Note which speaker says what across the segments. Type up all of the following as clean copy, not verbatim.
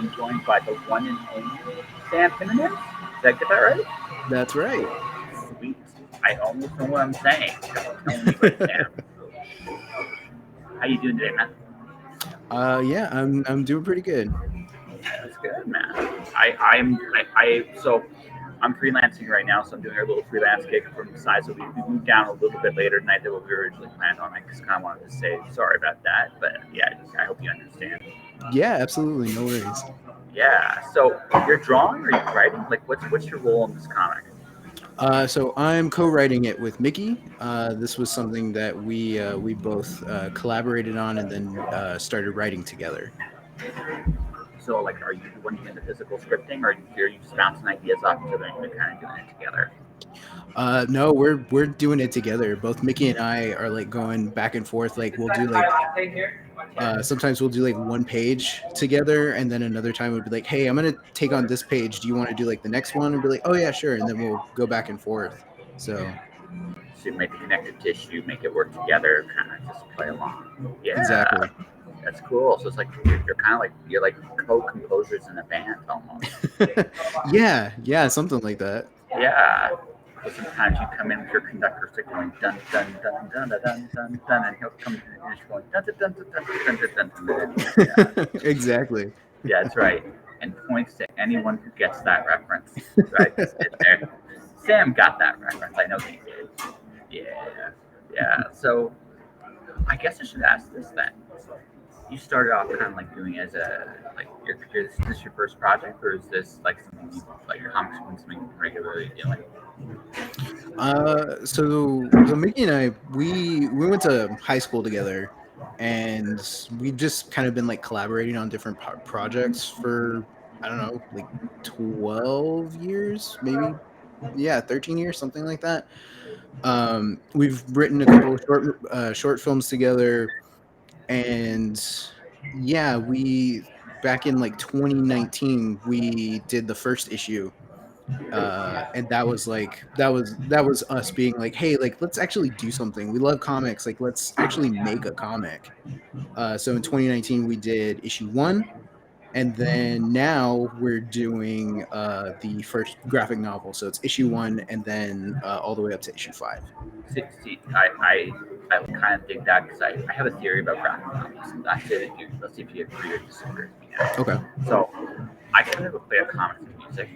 Speaker 1: am joined by the one and only Sam Jimenez. Did I get that right?
Speaker 2: That's right.
Speaker 1: Sweet. I almost know what I'm saying. Don't tell anybody, Sam. How you doing today, man?
Speaker 2: Yeah, I'm doing pretty good.
Speaker 1: That's good, man. So I'm freelancing right now, so I'm doing a little freelance gig from the side. So we moved down a little bit later tonight than what we originally planned on. I just kind of wanted to say sorry about that, but yeah, I hope you understand.
Speaker 2: Yeah, absolutely, no worries.
Speaker 1: Yeah. So you're drawing or you're writing? Like, what's your role in this comic?
Speaker 2: So I'm co-writing it with Mickey. This was something that we both collaborated on and then started writing together.
Speaker 1: So, like, are you the one doing the physical scripting, or are you just bouncing ideas off each other and you're kind of doing it together?
Speaker 2: No, we're doing it together. Both Mickey and I are like going back and forth. Like we'll do like sometimes we'll do like one page together, and then another time we'll be like, "Hey, I'm gonna take on this page. Do you want to do like the next one?" And be like, "Oh yeah, sure." And then we'll go back and forth. So
Speaker 1: So you make the connective tissue, make it work together, kind of just play along. Yeah,
Speaker 2: exactly.
Speaker 1: that's cool. So it's like you're kind of like you're like co-composers in a band almost.
Speaker 2: Yeah, something like that.
Speaker 1: Yeah. So sometimes you come in with your conductor stick going dun dun dun dun dun dun dun dun, and he'll come to the finish going dun dun dun dun dun dun dun dun dun. Yeah,
Speaker 2: Exactly.
Speaker 1: yeah, that's right. And points to anyone who gets that reference. Right, just sit there. Sam got that reference. I know he did. Yeah, yeah. So I guess I should ask this then. You started off kind of like doing as a like is this your first project, or is this like something you like comics been something you've been regularly doing?
Speaker 2: So Mickey and I, we went to high school together, and we've just kind of been like collaborating on different projects for I don't know, like 12 years, maybe. Yeah, 13 years, something like that. We've written a couple of short films together, and yeah, we back in like 2019 we did the first issue, and that was like that was us being like, hey, like let's actually do something. We love comics, like let's actually make a comic. So in 2019 we did issue 1, and then now we're doing the first graphic novel, so it's issue 1 and then all the way up to issue 5.
Speaker 1: See, I kind of dig that because I have a theory about graphic novels. I say that let's see if you agree or disagree with me
Speaker 2: Okay.
Speaker 1: now. So I kind of equate comics and music.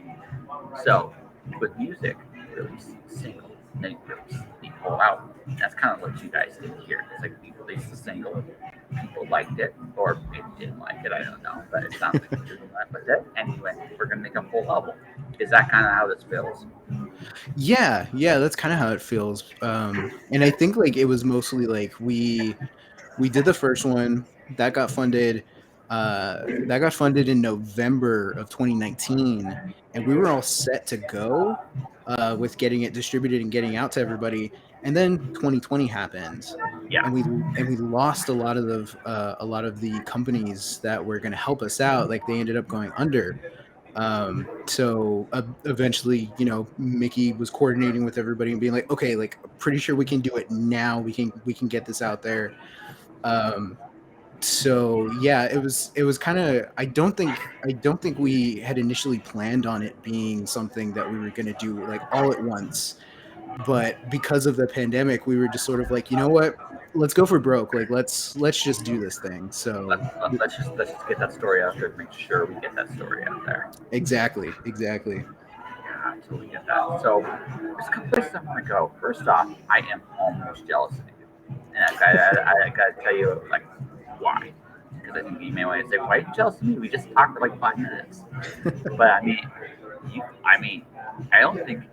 Speaker 1: So with music, you release a single, then you release the whole album. That's kind of what you guys did here. It's like you released the single, people liked it, or maybe didn't like it, I don't know. But it sounds like you didn't like it. And you went, we're gonna make a full album. Is that kind of how this feels?
Speaker 2: Yeah, that's kind of how it feels. And I think like it was mostly like we did the first one that got funded. That got funded in November of 2019, and we were all set to go with getting it distributed and getting out to everybody. And then 2020 happened,
Speaker 1: Yeah.
Speaker 2: and we lost a lot of the companies that were going to help us out. Like they ended up going under. So eventually, Mickey was coordinating with everybody and being like, okay, like pretty sure we can do it now. We can get this out there. Um, so yeah, it was kind of I don't think we had initially planned on it being something that we were going to do like all at once, but because of the pandemic we were just sort of like, you know what, let's go for broke, like let's just do this thing.
Speaker 1: Let,
Speaker 2: So
Speaker 1: let's just get that story out there. Make sure we get that story out there.
Speaker 2: exactly.
Speaker 1: Yeah, I totally get that. So there's a couple places I want to go. First off, I am almost jealous of you, and I gotta tell you like why. Because I think you may want to say, "Why are you jealous of me? We just talked for like 5 minutes." But I mean, I don't think.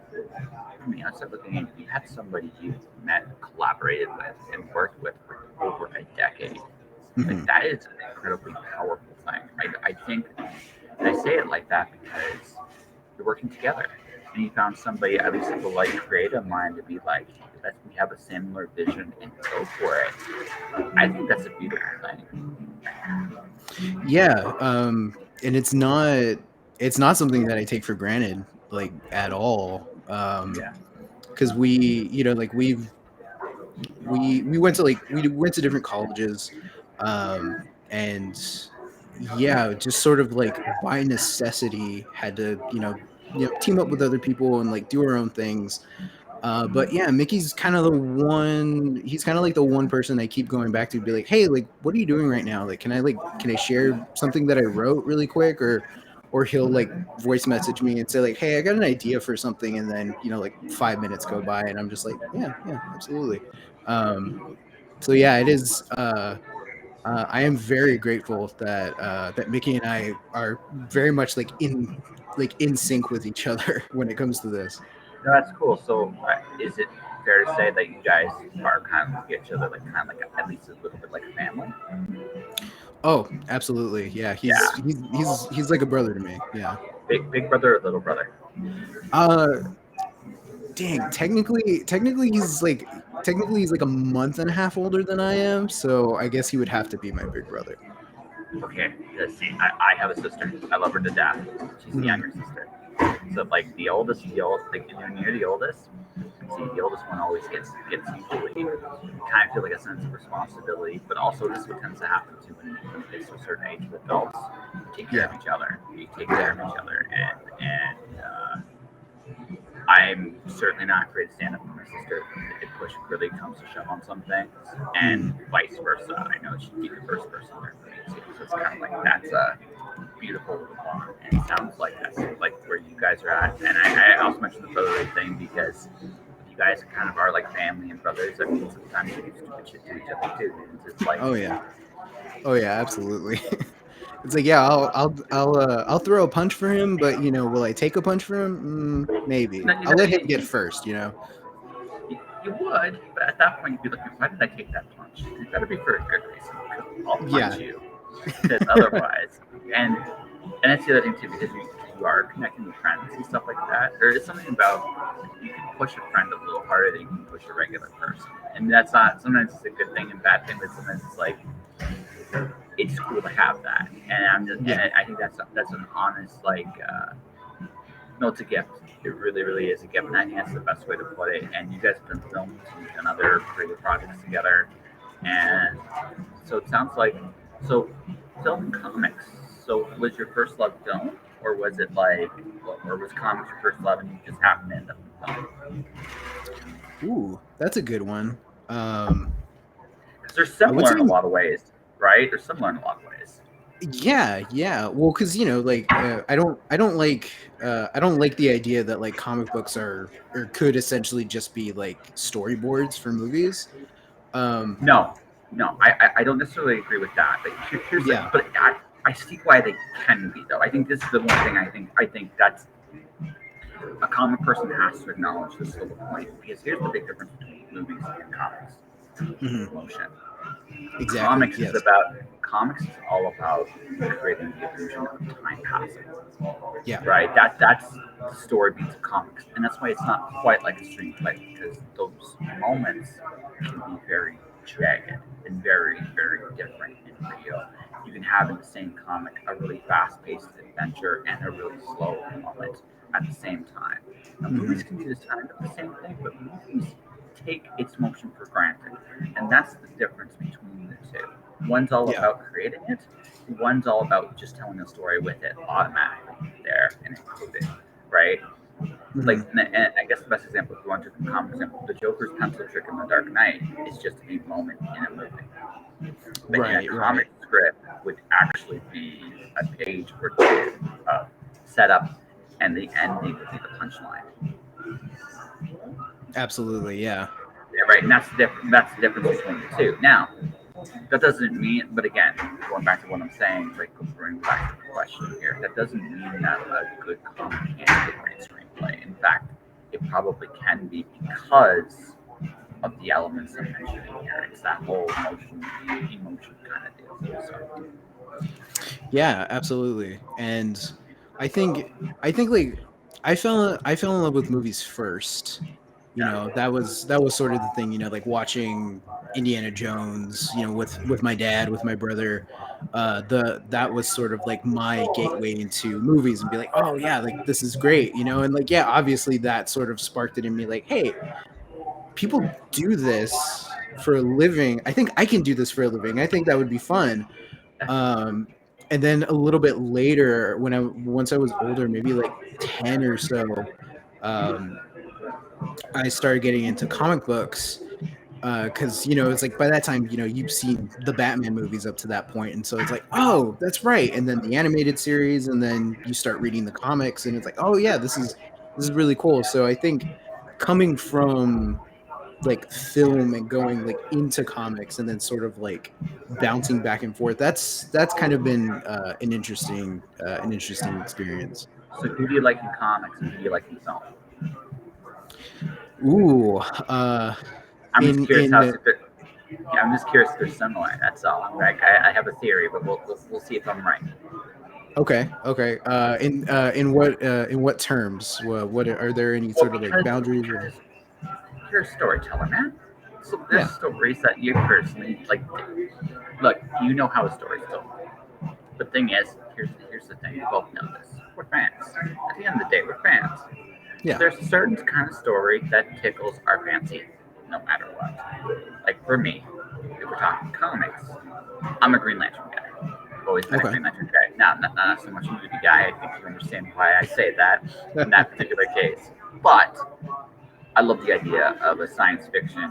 Speaker 1: I mean, I started looking at you had somebody you met, collaborated with, and worked with for over a decade. Like
Speaker 2: Mhm.
Speaker 1: that is an incredibly powerful thing. I think, and I say it like that because you're working together, and you found somebody at least with a like creative mind to be like, let's we have a similar vision and go for it. I think that's a beautiful thing.
Speaker 2: Yeah, and it's not something that I take for granted, like at all.
Speaker 1: Yeah,
Speaker 2: Because like we went to different colleges, and yeah, just sort of like by necessity had to, team up with other people and like do our own things. But yeah, Mickey's kind of the one. He's kind of like the one person I keep going back to, be like, "Hey, like, what are you doing right now? Like, can I share something that I wrote really quick?" Or he'll like voice message me and say like, "Hey, I got an idea for something," and then like 5 minutes go by, and I'm just like, "Yeah, yeah, absolutely." Um, so yeah, it is. I am very grateful that Mickey and I are very much like in sync with each other when it comes to this.
Speaker 1: No, that's cool. So, is it fair to say that you guys are kind of like each other, like kind of like at least a little bit like a family?
Speaker 2: Oh, absolutely. Yeah,
Speaker 1: Yeah.
Speaker 2: he's like a brother to me. Yeah.
Speaker 1: Big brother or little brother?
Speaker 2: Uh dang, technically he's like a month and a half older than I am, so I guess he would have to be my big brother.
Speaker 1: Okay, let's see. I have a sister. I love her to death. She's the
Speaker 2: Mhm.
Speaker 1: younger sister. So like like when you're the oldest, see the oldest one always gets usually kind of feel like a sense of responsibility, but also this is what tends to happen too when it gets to a certain age with adults. You take care
Speaker 2: Yeah.
Speaker 1: of each other. You take care
Speaker 2: Yeah.
Speaker 1: of each other, and I'm certainly not afraid to stand up for my sister if push really comes to shove on some things, and
Speaker 2: Mhm.
Speaker 1: vice versa. I know she'd be the first person there for me too. So it's kind of like that's a beautiful little bond, and it sounds like that's like where you guys are at. And I also mentioned the brotherly thing because you guys kind of are like family and brothers. I mean, sometimes you do stupid shit to each other too. It's just like
Speaker 2: Oh yeah. Oh yeah, absolutely. It's like, yeah, I'll throw a punch for him, but will I take a punch for him? Maybe.
Speaker 1: no,
Speaker 2: I'll let him get first.
Speaker 1: you would, but at that point you'd be like, why did I take that punch? It better be for a good reason. Because I'll punch
Speaker 2: Yeah.
Speaker 1: you. Because otherwise, and and that's the other thing too, because you are connecting with friends and stuff like that. There is something about you can push a friend a little harder than you can push a regular person, and that's not sometimes it's a good thing and bad thing, but sometimes it's like it's cool to have that, and
Speaker 2: Yeah.
Speaker 1: I think that's an honest like. No, it's a gift. It really, really is a gift, and I think that's the best way to put it. And you guys have done films and other creative projects together, and so it sounds like so film and comics. So was your first love film, or was it like, or was comics your first love, and you just happened to end up in film?
Speaker 2: Ooh, that's a good one. Um,
Speaker 1: Because they're
Speaker 2: I would
Speaker 1: similar
Speaker 2: say
Speaker 1: in a lot of ways, right? They're similar in a lot of ways.
Speaker 2: yeah, yeah. Well, because like I don't like the idea that like comic books are or could essentially just be like storyboards for movies. Um,
Speaker 1: No, no, I don't necessarily agree with that. But here's the,
Speaker 2: yeah,
Speaker 1: but I see why they can be though. I think this is the one thing I think that's a common person has to acknowledge this little point because here's the big difference between movies and comics:
Speaker 2: mhm,
Speaker 1: emotion.
Speaker 2: exactly. Yes.
Speaker 1: Comics is all about creating the illusion of time passing.
Speaker 2: Yeah.
Speaker 1: Right? That's the story beats of comics, and that's why it's not quite like a screenplay because those moments can be very jagged and very very different and real. You can have in the same comic a really fast-paced adventure and a really slow moment at the same time. Now, movies
Speaker 2: Hmm.
Speaker 1: can do this kind of the same thing, but movies take its motion for granted, and that's the difference between the two. One's all
Speaker 2: Yeah.
Speaker 1: about creating it, one's all about just telling a story with it automatically there and included, right?
Speaker 2: Hmm.
Speaker 1: Like, and I guess the best example, if you want to a common example, the Joker's pencil trick in The Dark Knight is just a moment in a movie. But in a
Speaker 2: Right. Right.
Speaker 1: comic script would actually be a page or two of setup, and the ending would be the punchline.
Speaker 2: Absolutely. Yeah.
Speaker 1: Yeah, right, and that's the difference between the two. Now, that doesn't mean, but again, going back to what I'm saying, like bring back to the question here, that doesn't mean that a good comic can't be a great screenplay. In fact, it probably can be because of the elements I'm mentioning here. It's that whole emotion kind of deal. So,
Speaker 2: Yeah. Absolutely. And I think I think like I fell in love with movies first.
Speaker 1: yeah.
Speaker 2: That was sort of the thing, like watching Indiana Jones, with my dad, with my brother. That was sort of like my gateway into movies and be like, oh yeah, like this is great, and like yeah, obviously that sort of sparked it in me, like, hey, people do this for a living. I think I can do this for a living. I think that would be fun. Um, and then a little bit later, once I was older, maybe like 10 or so, um, I started getting into comic books. Because it's like by that time, you've seen the Batman movies up to that point, and so it's like, oh, that's right. And then the animated series, and then you start reading the comics, and it's like, oh yeah, this is really cool. So I think coming from like film and going like into comics, and then sort of like bouncing back and forth, that's kind of been an interesting experience.
Speaker 1: So who do you like in comics and who do you like in film?
Speaker 2: Ooh,
Speaker 1: I'm just
Speaker 2: in
Speaker 1: curious how
Speaker 2: in
Speaker 1: super. Yeah, I'm just curious if they're similar. That's all. Like I have a theory, but we'll see if I'm right.
Speaker 2: Okay, okay. In what terms? What are there any
Speaker 1: Well,
Speaker 2: sort of like boundaries or?
Speaker 1: you're a storyteller, man. So there's
Speaker 2: Yeah.
Speaker 1: stories that you personally like. Look, you know how a story's told. The thing is, here's the thing. We both know this. We're fans. At the end of the day, we're fans. So
Speaker 2: Yeah.
Speaker 1: there's a certain kind of story that tickles our fancy, no matter what. Like for me, if we're talking comics, I'm a Green Lantern guy. I've always been a
Speaker 2: Okay.
Speaker 1: Green Lantern guy. Not so much a movie guy. I think you understand why I say that in that particular case. But I love the idea of a science fiction,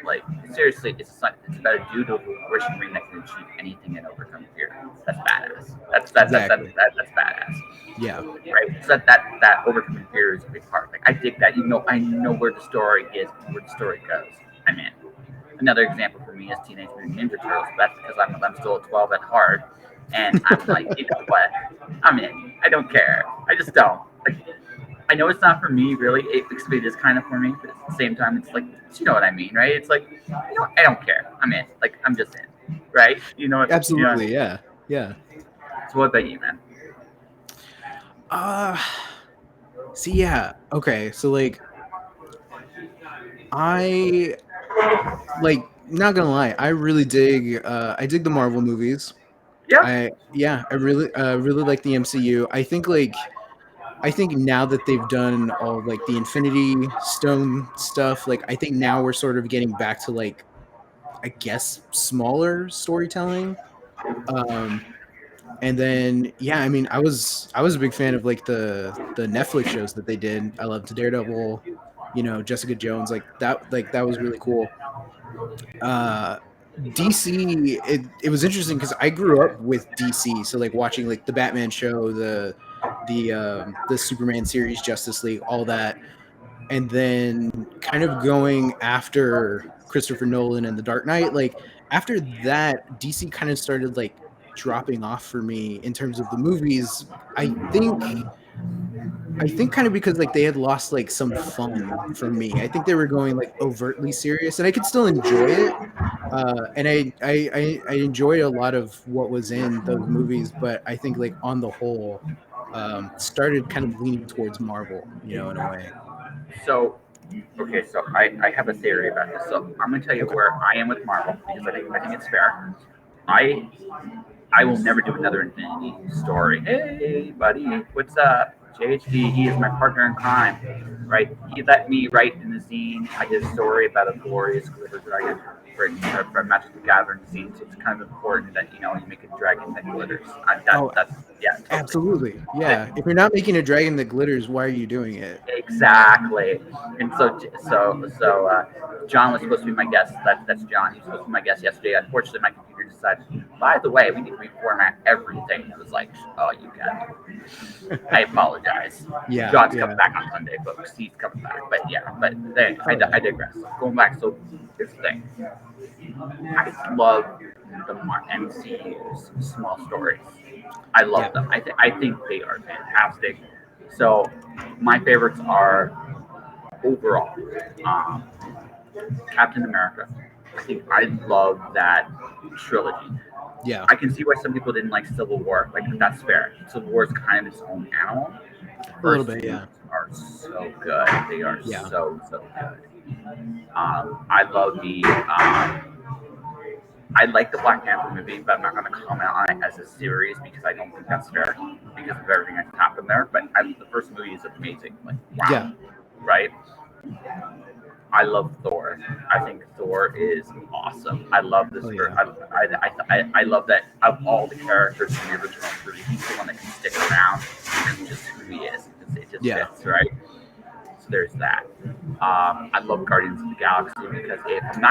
Speaker 1: like seriously, it's about a dude with a Russian ring that can achieve anything and overcome fear. That's badass.
Speaker 2: Exactly.
Speaker 1: That's badass,
Speaker 2: Yeah.
Speaker 1: right? So that overcoming fear is a big part. Like I dig that. I know where the story is, where the story goes. I'm in. Another example for me is Teenage Mutant Ninja Turtles. But that's because I'm still a 12 at heart, and I'm like, you know what? I'm in. I don't care. I just don't. Like, I know it's not for me, really. It is kind of for me, but at the same time, it's like, you know what I mean, right? It's like, I don't care. I'm in. Like, I'm just in, right? You know.
Speaker 2: Absolutely. Yeah. Yeah.
Speaker 1: So what about you, man?
Speaker 2: Uh See, yeah. Okay. So like I not gonna lie, I dig the Marvel movies.
Speaker 1: Yeah.
Speaker 2: I really like the MCU. I think now that they've done all like the Infinity Stone stuff, like I think now we're sort of getting back to like, I guess, smaller storytelling. Um, and then yeah, I mean, I was a big fan of like the Netflix shows that they did. I loved Daredevil, Jessica Jones, like that was really cool. Uh, DC, it was interesting because I grew up with DC, so like watching like the Batman show, the Superman series, Justice League, all that, and then kind of going after Christopher Nolan and The Dark Knight. Like after that, DC kind of started like dropping off for me in terms of the movies. I think kind of because like they had lost like some fun from me. I think they were going like overtly serious, and I could still enjoy it. And I enjoyed a lot of what was in those movies, but I think like on the whole, started kind of leaning towards Marvel, in a way.
Speaker 1: So, okay, so I have a theory about this. So I'm gonna tell you
Speaker 2: Okay.
Speaker 1: where I am with Marvel because I think it's fair. I I will never do another Infinity story. Hey, buddy, what's up? JHD, he is my partner in crime, right? He let me write in the zine. I did a story about a glorious glitter dragon for Magic the Gathering zine. So it's kind of important that you make a dragon that glitters.
Speaker 2: Oh,
Speaker 1: That's yeah, totally.
Speaker 2: absolutely. Yeah. If you're not making a dragon that glitters, why are you doing it?
Speaker 1: Exactly. And John was supposed to be my guest. That's John. He was supposed to be my guest yesterday. Unfortunately, my computer decided, by the way, we need to reformat everything. I was like, oh, you got it. I apologize.
Speaker 2: Yeah.
Speaker 1: John's
Speaker 2: Yeah.
Speaker 1: coming back on Sunday, folks. He's coming back. But yeah,
Speaker 2: Oh,
Speaker 1: I digress. Going back, so here's the thing. I love the MCU's small stories. I
Speaker 2: yeah.
Speaker 1: love them. I think they are fantastic. So my favorites are overall um, Captain America. I think I love that trilogy.
Speaker 2: Yeah.
Speaker 1: I can see why some people didn't like Civil War. Like that's fair. Civil War is kind of its own animal. The
Speaker 2: A little
Speaker 1: first
Speaker 2: bit.
Speaker 1: two
Speaker 2: Yeah.
Speaker 1: are so good. They are
Speaker 2: Yeah.
Speaker 1: so good. I love the I like the Black Panther movie, but I'm not going to comment on it as a series because I don't think that's fair because of everything that's happened there. But the first movie is amazing. Like,
Speaker 2: Yeah.
Speaker 1: wow, right? I love Thor. I think Thor War is awesome. I love this.
Speaker 2: Oh yeah.
Speaker 1: I love that of all the characters in the original three, he's the one that can stick around because just who he is. It just
Speaker 2: Yeah.
Speaker 1: fits, right? So there's that. I love Guardians of the Galaxy because if I'm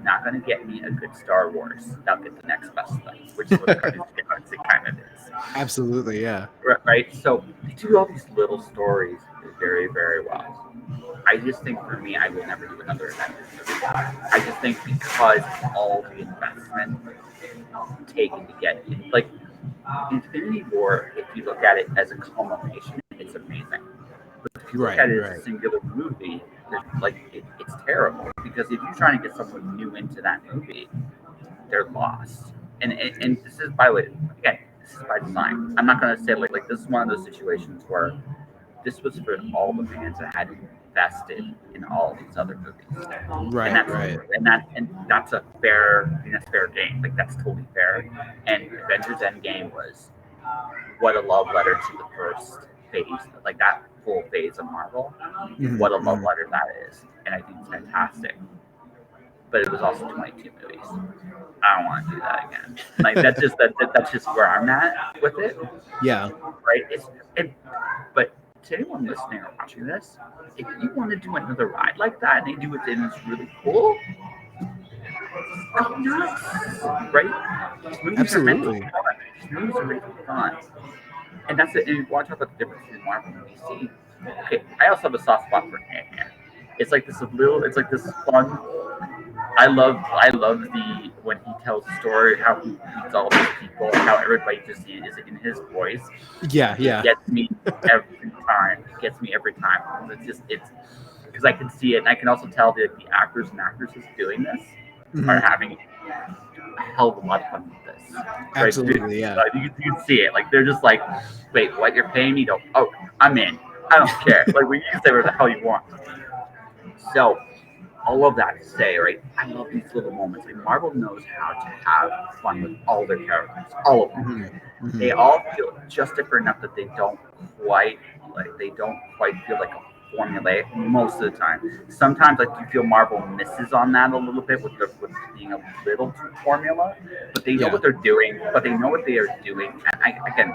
Speaker 1: not gonna get me a good Star Wars, I'll get the next best thing, which is what Guardians of the Galaxy kind of is.
Speaker 2: Absolutely, yeah.
Speaker 1: Right? So they do all these little stories very, very well. I just think for me, I would never do another Avengers movie. I just think because all the investment taken to get like Infinity War, if you look at it as a culmination, it's amazing. But if you look
Speaker 2: Right,
Speaker 1: at it as
Speaker 2: right.
Speaker 1: a singular movie, it's terrible because if you're trying to get someone new into that movie, they're lost. And this is, by the way, again, this is by design. I'm not going to say like this is one of those situations where this was for all the fans that had invested in all these other movies, and
Speaker 2: Right, right.
Speaker 1: that's a fair, I think that's fair game. Like that's totally fair. And Avengers Endgame was what a love letter to the first phase, like that full phase of Marvel.
Speaker 2: Mhm,
Speaker 1: What a love
Speaker 2: mhm.
Speaker 1: letter that is, and I think it's fantastic. But it was also 22 movies. I don't want to do that again. Like that's just where I'm at with it,
Speaker 2: Yeah.
Speaker 1: right? But to anyone listening or watching this, if you want to do another ride like that and they do it and it's really cool, go nuts, right? These movies are meant to be
Speaker 2: Absolutely.
Speaker 1: fun. These movies are meant to be fun, and that's it. And you want to talk about the difference between Marvel and DC. Okay, I also have a soft spot for Ant-Man. It's like this fun. I love the when he tells the story how he meets all these people, how everybody just is in his voice.
Speaker 2: Yeah,
Speaker 1: It
Speaker 2: yeah.
Speaker 1: gets me every time. It gets me every time. It's because I can see it, and I can also tell that the actors and actresses doing this are
Speaker 2: Mhm.
Speaker 1: having a hell of a lot of fun with this. Right?
Speaker 2: Absolutely, yeah.
Speaker 1: You can see it. Like they're just like, wait, what? You're paying me to? Oh, I'm in. I don't care. Like you can say whatever the hell you want. So all of that to say, right? I love these little moments. Like Marvel knows how to have fun with all their characters, all of them.
Speaker 2: Mhm,
Speaker 1: They
Speaker 2: mhm.
Speaker 1: all feel just different enough that quite they don't quite feel like a formulaic most of the time. Sometimes like you feel Marvel misses on that a little bit with being a little too formula, but they know
Speaker 2: Yeah.
Speaker 1: what they're doing. But they know what they are doing. And again,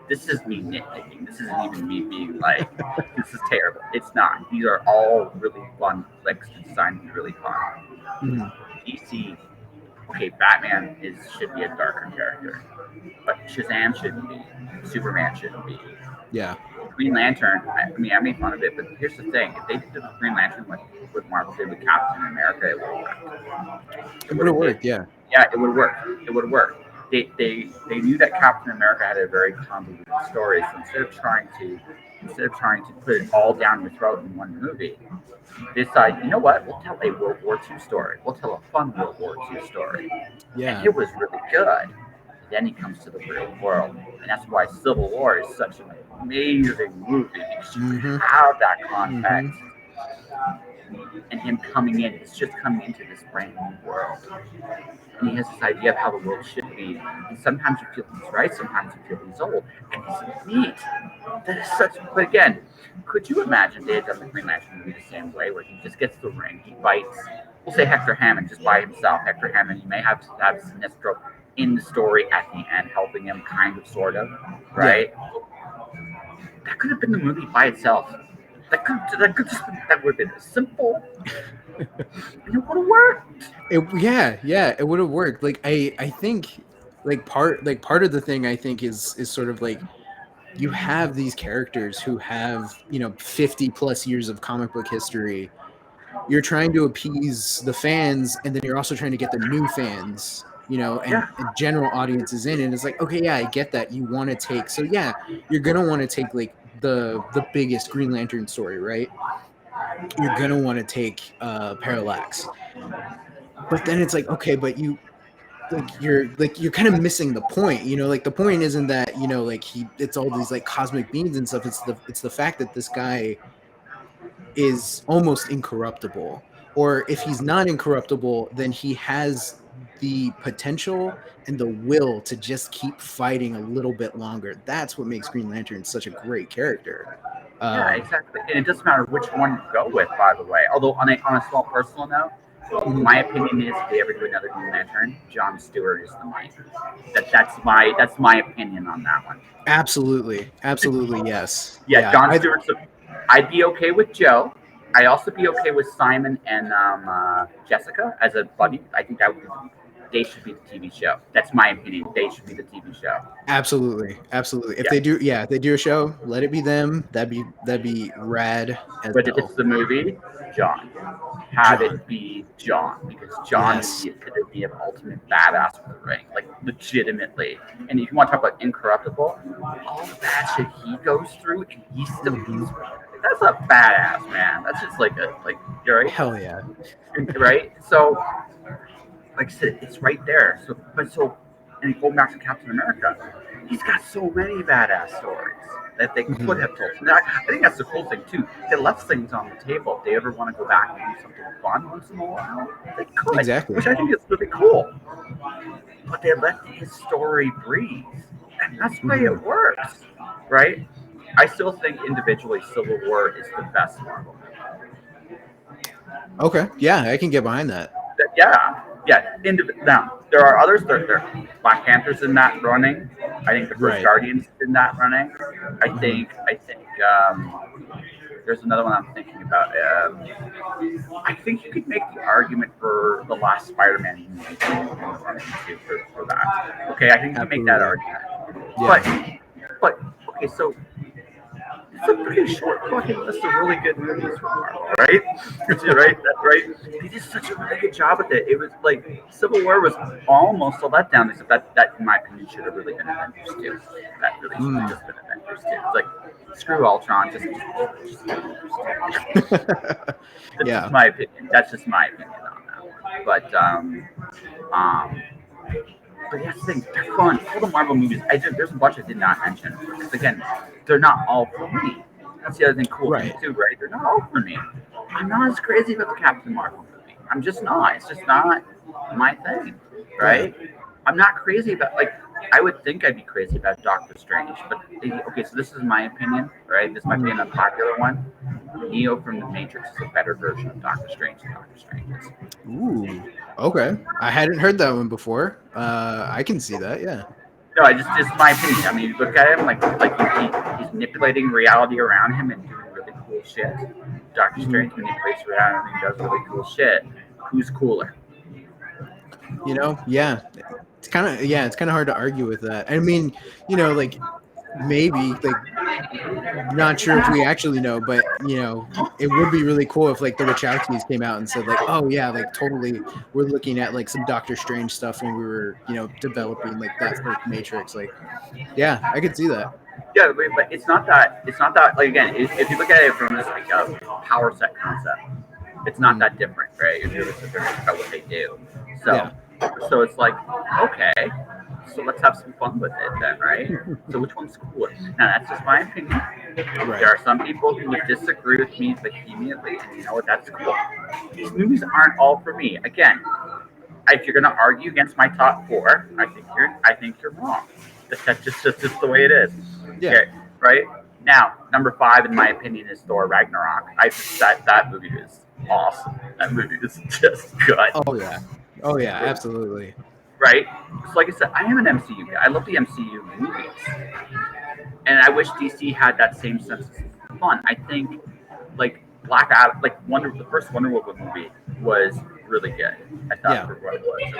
Speaker 1: this is me nitpicking. This isn't even me being like, this is terrible. It's not. These are all really fun flicks designed to be really fun.
Speaker 2: Mhm.
Speaker 1: DC, okay, Batman should be a darker character, but Shazam shouldn't be. Superman shouldn't be.
Speaker 2: Yeah.
Speaker 1: Green Lantern, I mean, I made fun of it, but here's the thing: if they did the Green Lantern with Marvel did with Captain America, it would have worked.
Speaker 2: It
Speaker 1: It
Speaker 2: would
Speaker 1: would
Speaker 2: have
Speaker 1: have did.
Speaker 2: worked, yeah.
Speaker 1: Yeah, it would work. It would work. They knew that Captain America had a very convoluted story, so instead of trying to put it all down your throat in one movie, they decided, you know what? We'll tell a World War II story. We'll tell a fun World War II story, and
Speaker 2: Yeah.
Speaker 1: it was really good. Then he comes to the real world, and that's why Civil War is such an amazing movie because you
Speaker 2: Mhm.
Speaker 1: have that context,
Speaker 2: Mhm.
Speaker 1: and him coming in, it's just coming into this brand new world. And he has this idea of how the world should be. And sometimes you feel he's right, sometimes you feel he's old. And he's neat. That is such. But again, could you imagine they had done the Green Lantern movie the same way, where he just gets the ring, he fights, we'll say Hector Hammond just by himself. Hector Hammond, you may have Sinestro in the story at the end, helping him, kind of, sort of,
Speaker 2: Yeah.
Speaker 1: right? That could have been the movie by itself. That would have been simple, and it would have worked.
Speaker 2: Yeah, yeah, it would have worked. Like I think part of the thing I think is sort of like you have these characters who have, 50 plus years of comic book history. You're trying to appease the fans, and then you're also trying to get the new fans,
Speaker 1: Yeah,
Speaker 2: and general audiences in. And it's like, okay, yeah, I get that. You want to take, so yeah, you're gonna want to take like the biggest Green Lantern story, right? You're gonna want to take Parallax. But then it's like, okay, but you're kind of missing the point, like the point isn't that, like it's all these like cosmic beings and stuff. It's the fact that this guy is almost incorruptible, or if he's not incorruptible, then he has the potential and the will to just keep fighting a little bit longer. That's what makes Green Lantern such a great character.
Speaker 1: yeah,
Speaker 2: um
Speaker 1: exactly. And it doesn't matter which one you go with, by the way. Although on a small personal note,
Speaker 2: Mhm.
Speaker 1: My opinion is if they ever do another Green Lantern, John Stewart is the Mike. That's my opinion on that one.
Speaker 2: Absolutely, yes.
Speaker 1: Yeah,
Speaker 2: Yeah,
Speaker 1: John Stewart's. I'd be okay with Joe. I'd also be okay with Simon and Jessica as a buddy. I think that would they should be the TV show. That's my opinion. They should be the TV show.
Speaker 2: absolutely. If
Speaker 1: Yeah.
Speaker 2: if they do a show, let it be them. That'd be rad as
Speaker 1: But if
Speaker 2: hell.
Speaker 1: it's the movie, John. Have
Speaker 2: John.
Speaker 1: it be John because John is
Speaker 2: Yes.
Speaker 1: the epitome of ultimate badass with the ring, like legitimately. And if you want to talk about incorruptible, all the bad shit he goes through, and
Speaker 2: Mhm.
Speaker 1: that's a badass man. That's just you're right,
Speaker 2: Hell yeah.
Speaker 1: right. So like I said, it's right there. And going back to Captain America, he's got so many badass stories that they could
Speaker 2: Mhm.
Speaker 1: have told. And I think that's the cool thing too. They left things on the table. If they ever want to go back and do something fun once in a while, they could,
Speaker 2: Exactly.
Speaker 1: which I think is really cool. But they let his story breathe, and that's the way
Speaker 2: Mhm.
Speaker 1: it works, right? I still think individually, Civil War is the best Marvel movie.
Speaker 2: Okay. Yeah, I can get behind that.
Speaker 1: Yeah, yeah. Now there are others. Black Panther's in that running. I think the first
Speaker 2: Right.
Speaker 1: Guardians in that running.
Speaker 2: Mhm.
Speaker 1: I think there's another one I'm thinking about. I think you could make the argument for the last Spider-Man movie too for that. Okay, I think you can make that
Speaker 2: Absolutely.
Speaker 1: argument.
Speaker 2: Yeah.
Speaker 1: But but okay, so it's a pretty short fucking list of really good movies from Marvel, right? Right? That's right. They did such a really good job with it. It was like Civil War was almost a letdown, except that in my opinion should have really been Avengers 2. That really should have
Speaker 2: Mm.
Speaker 1: just been Avengers 2. It's like screw Ultron, just Avengers 2. That's just
Speaker 2: Yeah.
Speaker 1: my opinion. That's just my opinion on that one. Um, but yeah, the thing, they're fun. All the Marvel movies, there's a bunch I did not mention because again, they're not all for me. That's the other thing, cool thing
Speaker 2: Right.
Speaker 1: too, right? They're not all for me. I'm not as crazy about the Captain Marvel movie. I'm just not. It's just not my thing,
Speaker 2: Yeah.
Speaker 1: right? I'm not crazy about like. I would think I'd be crazy about Doctor Strange, but okay. So this is my opinion, right? This might be
Speaker 2: Mhm.
Speaker 1: an unpopular one. Neo from the Matrix is a better version of Doctor Strange than Doctor Strange is.
Speaker 2: Ooh. Okay. I hadn't heard that one before. I can see that. Yeah.
Speaker 1: No, I just my opinion. I mean, you look at him he's manipulating reality around him and doing really cool shit. Doctor
Speaker 2: Mhm.
Speaker 1: Strange manipulates reality and does really cool shit. Who's cooler?
Speaker 2: Yeah. It's kind of hard to argue with that. I mean, like maybe like not sure if we actually know, but it would be really cool if like the Wachowskis came out and said like, oh yeah, like totally, we're looking at like some Doctor Strange stuff when we were developing like that first Matrix. Like, yeah, I could see that.
Speaker 1: Yeah, but it's not that. It's not that. Like again, if you look at it from this power set concept, it's not
Speaker 2: Mhm.
Speaker 1: that different, right? If you're just about what they do. So,
Speaker 2: Yeah.
Speaker 1: so it's like okay, so let's have some fun with it then, right? So which one's cooler? Now that's just my opinion. There
Speaker 2: Right.
Speaker 1: are some people who would disagree with me vehemently, and you know what? That's cool. These movies aren't all for me. Again, if you're going to argue against my top four, I think you're wrong. That's just the way it is.
Speaker 2: Yeah.
Speaker 1: Okay, right now, number five in my opinion is Thor Ragnarok. That movie is awesome. That movie is just good,
Speaker 2: Oh yeah. Oh yeah. Absolutely.
Speaker 1: right? So like I said, I am an MCU guy. I love the MCU movies, and I wish DC had that same sense of fun. I think like Black Adam, the first Wonder Woman movie was really good. I thought
Speaker 2: Yeah.
Speaker 1: for what it was really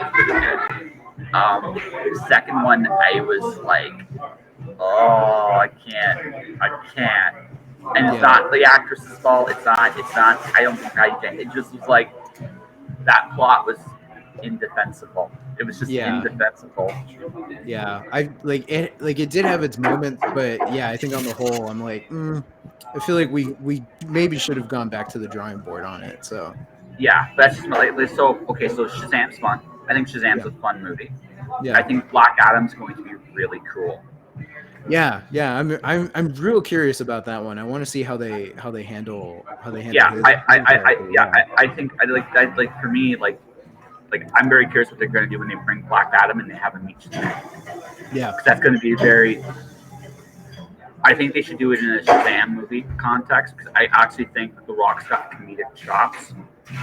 Speaker 1: good. The second one, I was like, oh, I can't. And it's
Speaker 2: Yeah.
Speaker 1: not the actress's fault. It's not. It's not. I don't think I can. It just was like that plot was indefensible. It was just
Speaker 2: Yeah.
Speaker 1: indefensible.
Speaker 2: Yeah, I like it did have its moments, but yeah, I think on the whole, I'm like, I feel like we maybe should have gone back to the drawing board on it. So
Speaker 1: Yeah, that's just so okay. So Shazam's fun. I think Shazam's
Speaker 2: yeah,
Speaker 1: a fun movie. I
Speaker 2: yeah,
Speaker 1: think Black Adam's going to be really cool.
Speaker 2: yeah. I'm real curious about that one. I want to see how they handle
Speaker 1: Yeah,
Speaker 2: his character. Yeah,
Speaker 1: I think I like for me like I'm very curious what they're going to do when they bring Black Adam and they have him meet Shazam.
Speaker 2: yeah,
Speaker 1: Because that's going to be very I think they should do it in a Shazam movie context because I actually think The Rock's got comedic chops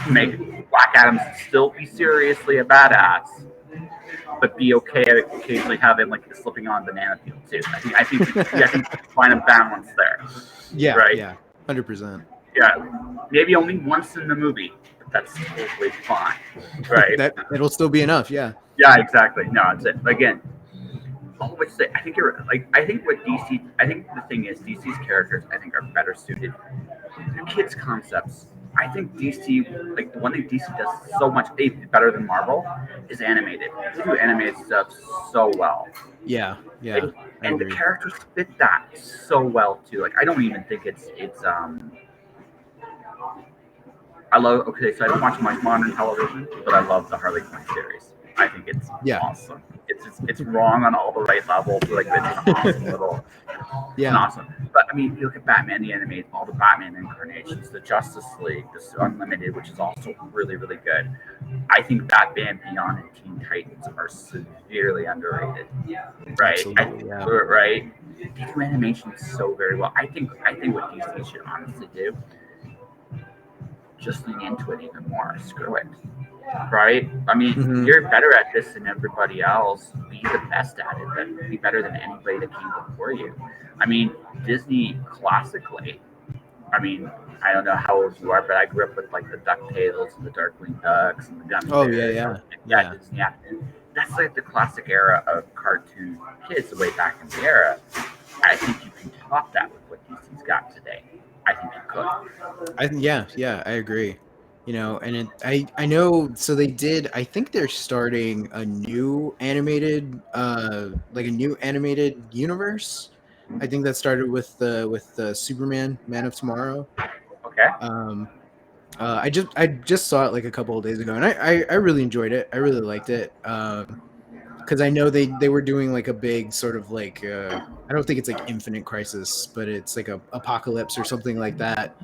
Speaker 1: to make Black Adam still be seriously a badass, but be okay at occasionally having like slipping on banana peel too. I think find a balance there,
Speaker 2: Yeah,
Speaker 1: right?
Speaker 2: yeah, 100%.
Speaker 1: Yeah, maybe only once in the movie, but that's totally fine, right?
Speaker 2: That it'll still be enough. Yeah.
Speaker 1: Yeah, exactly. No, it's it. Again, always say I think you're like I think what DC. I think the thing is DC's characters I think are better suited to kids concepts. I think DC, like the one thing DC does so much better than Marvel, is animated. They do animated stuff so well.
Speaker 2: Yeah, yeah,
Speaker 1: and,
Speaker 2: I
Speaker 1: and the
Speaker 2: agree.
Speaker 1: characters fit that so well too. Like I don't even think it's. I love. Okay, so I don't watch much modern television, but I love the Harley Quinn series. I think it's
Speaker 2: Yeah,
Speaker 1: awesome. It's wrong on all the right levels. Like it's an awesome little. It's an
Speaker 2: yeah.
Speaker 1: awesome. But I mean, you look at Batman the animated, all the Batman incarnations, the Justice League, this Unlimited, which is also really really good. I think Batman Beyond and Teen Titans are severely underrated. Right?
Speaker 2: Absolutely. Yeah.
Speaker 1: Right? They do animation so very well. I think what DC should honestly do, just lean into it even more. Screw it. Right? I mean,
Speaker 2: Hmm.
Speaker 1: you're better at this than everybody else. Be the best at it. Then be better than anybody that came before you. I mean, Disney classically. I mean, I don't know how old you are, but I grew up with like the DuckTales and the Darkwing Ducks and the Gummy
Speaker 2: Oh yeah,
Speaker 1: Bears.
Speaker 2: yeah,
Speaker 1: Yeah,
Speaker 2: yeah.
Speaker 1: Disney. Yeah, that's like the classic era of cartoon kids, the way back in the era. I think you can top that with what DC's got today. I think you could.
Speaker 2: Yeah, yeah, I agree. And I know. So they did. I think they're starting a new animated, like a new animated universe. I think that started with the Superman, Man of Tomorrow.
Speaker 1: Okay.
Speaker 2: Um, I just saw it like a couple of days ago, and I really enjoyed it. I really liked it. Because I know they were doing like a big sort of like I don't think it's like Infinite Crisis, but it's like a apocalypse or something like that.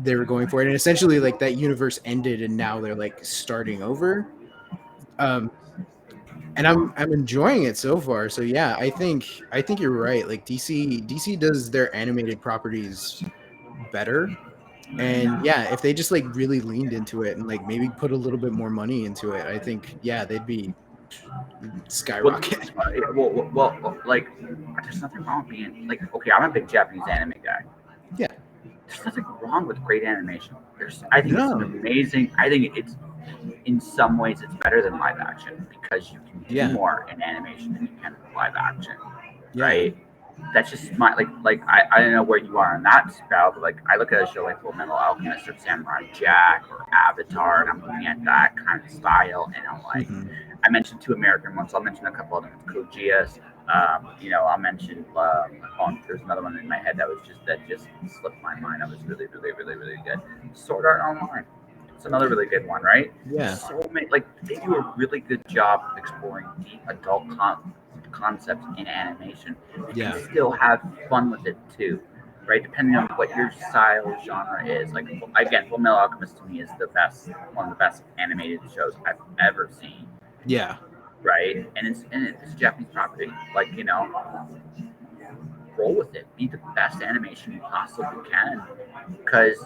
Speaker 2: They were going for it, and essentially like that universe ended, and now they're like starting over. Um, and I'm enjoying it so far. So yeah, I think you're right. Like DC does their animated properties better. And yeah, if they just like really leaned into it and like maybe put a little bit more money into it, I think yeah, they'd be
Speaker 1: Well,
Speaker 2: skyrocket.
Speaker 1: like, there's nothing wrong with being like, okay, I'm a big Japanese anime guy.
Speaker 2: Yeah.
Speaker 1: There's nothing wrong with great animation. I think it's an
Speaker 2: No.
Speaker 1: amazing. I think it's in some ways it's better than live action because you can do
Speaker 2: Yeah.
Speaker 1: more in animation than you can in live action,
Speaker 2: Yeah.
Speaker 1: right? That's just my like I don't know where you are on that spell, but like I look at a show like Full Metal Alchemist or Samurai Jack or Avatar, and I'm looking at that kind of style, and I'm like,
Speaker 2: Hmm.
Speaker 1: I mentioned two American ones. I'll mention a couple of them. Kojias. I'll mention. There's another one in my head that just slipped my mind. That was really, really, really, really good. Sword Art Online. It's another really good one, right?
Speaker 2: Yeah.
Speaker 1: So many, like they do a really good job of exploring deep adult concepts in animation and
Speaker 2: Yeah.
Speaker 1: still have fun with it too, right? Depending on what your style genre is. Like again, Full Metal Alchemist to me is one of the best animated shows I've ever seen,
Speaker 2: Yeah.
Speaker 1: right? And it's a Japanese property. Like roll with it. Be the best animation you possibly can, because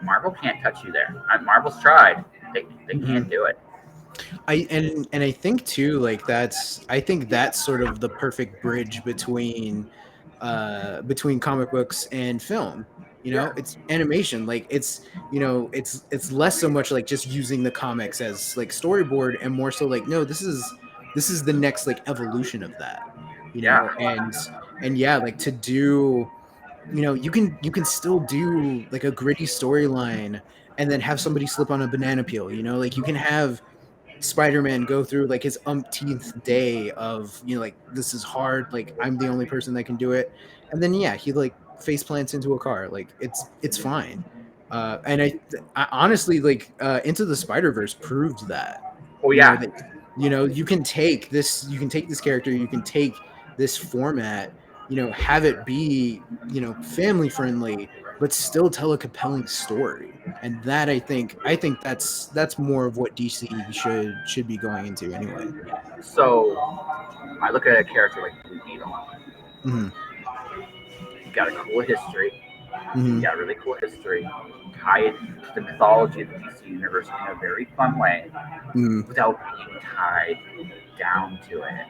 Speaker 1: Marvel can't touch you there. Marvel's tried. They
Speaker 2: Hmm.
Speaker 1: can't do it.
Speaker 2: And I think too, like I think that's sort of the perfect bridge between comic books and film.
Speaker 1: Yeah.
Speaker 2: It's animation. Like it's less so much like just using the comics as like storyboard and more so like no, this is the next like evolution of that.
Speaker 1: Yeah.
Speaker 2: And yeah, like to do you can still do like a gritty storyline and then have somebody slip on a banana peel, like you can have Spider-Man go through like his umpteenth day of, like this is hard, like I'm the only person that can do it. And then yeah, he like face plants into a car. Like it's fine. And I honestly like Into the Spider-Verse proved that.
Speaker 1: Oh yeah.
Speaker 2: That you can take this character, you can take this format, have it be, family friendly, but still tell a compelling story. And that I think that's more of what DC should be going into anyway.
Speaker 1: So I look at a character like Blue Beetle.
Speaker 2: Mhm.
Speaker 1: got a cool history.
Speaker 2: Mm-hmm.
Speaker 1: He's got a really cool history. Tie it to the mythology of the DC universe in a very fun way,
Speaker 2: Mm-hmm.
Speaker 1: without being tied down to it.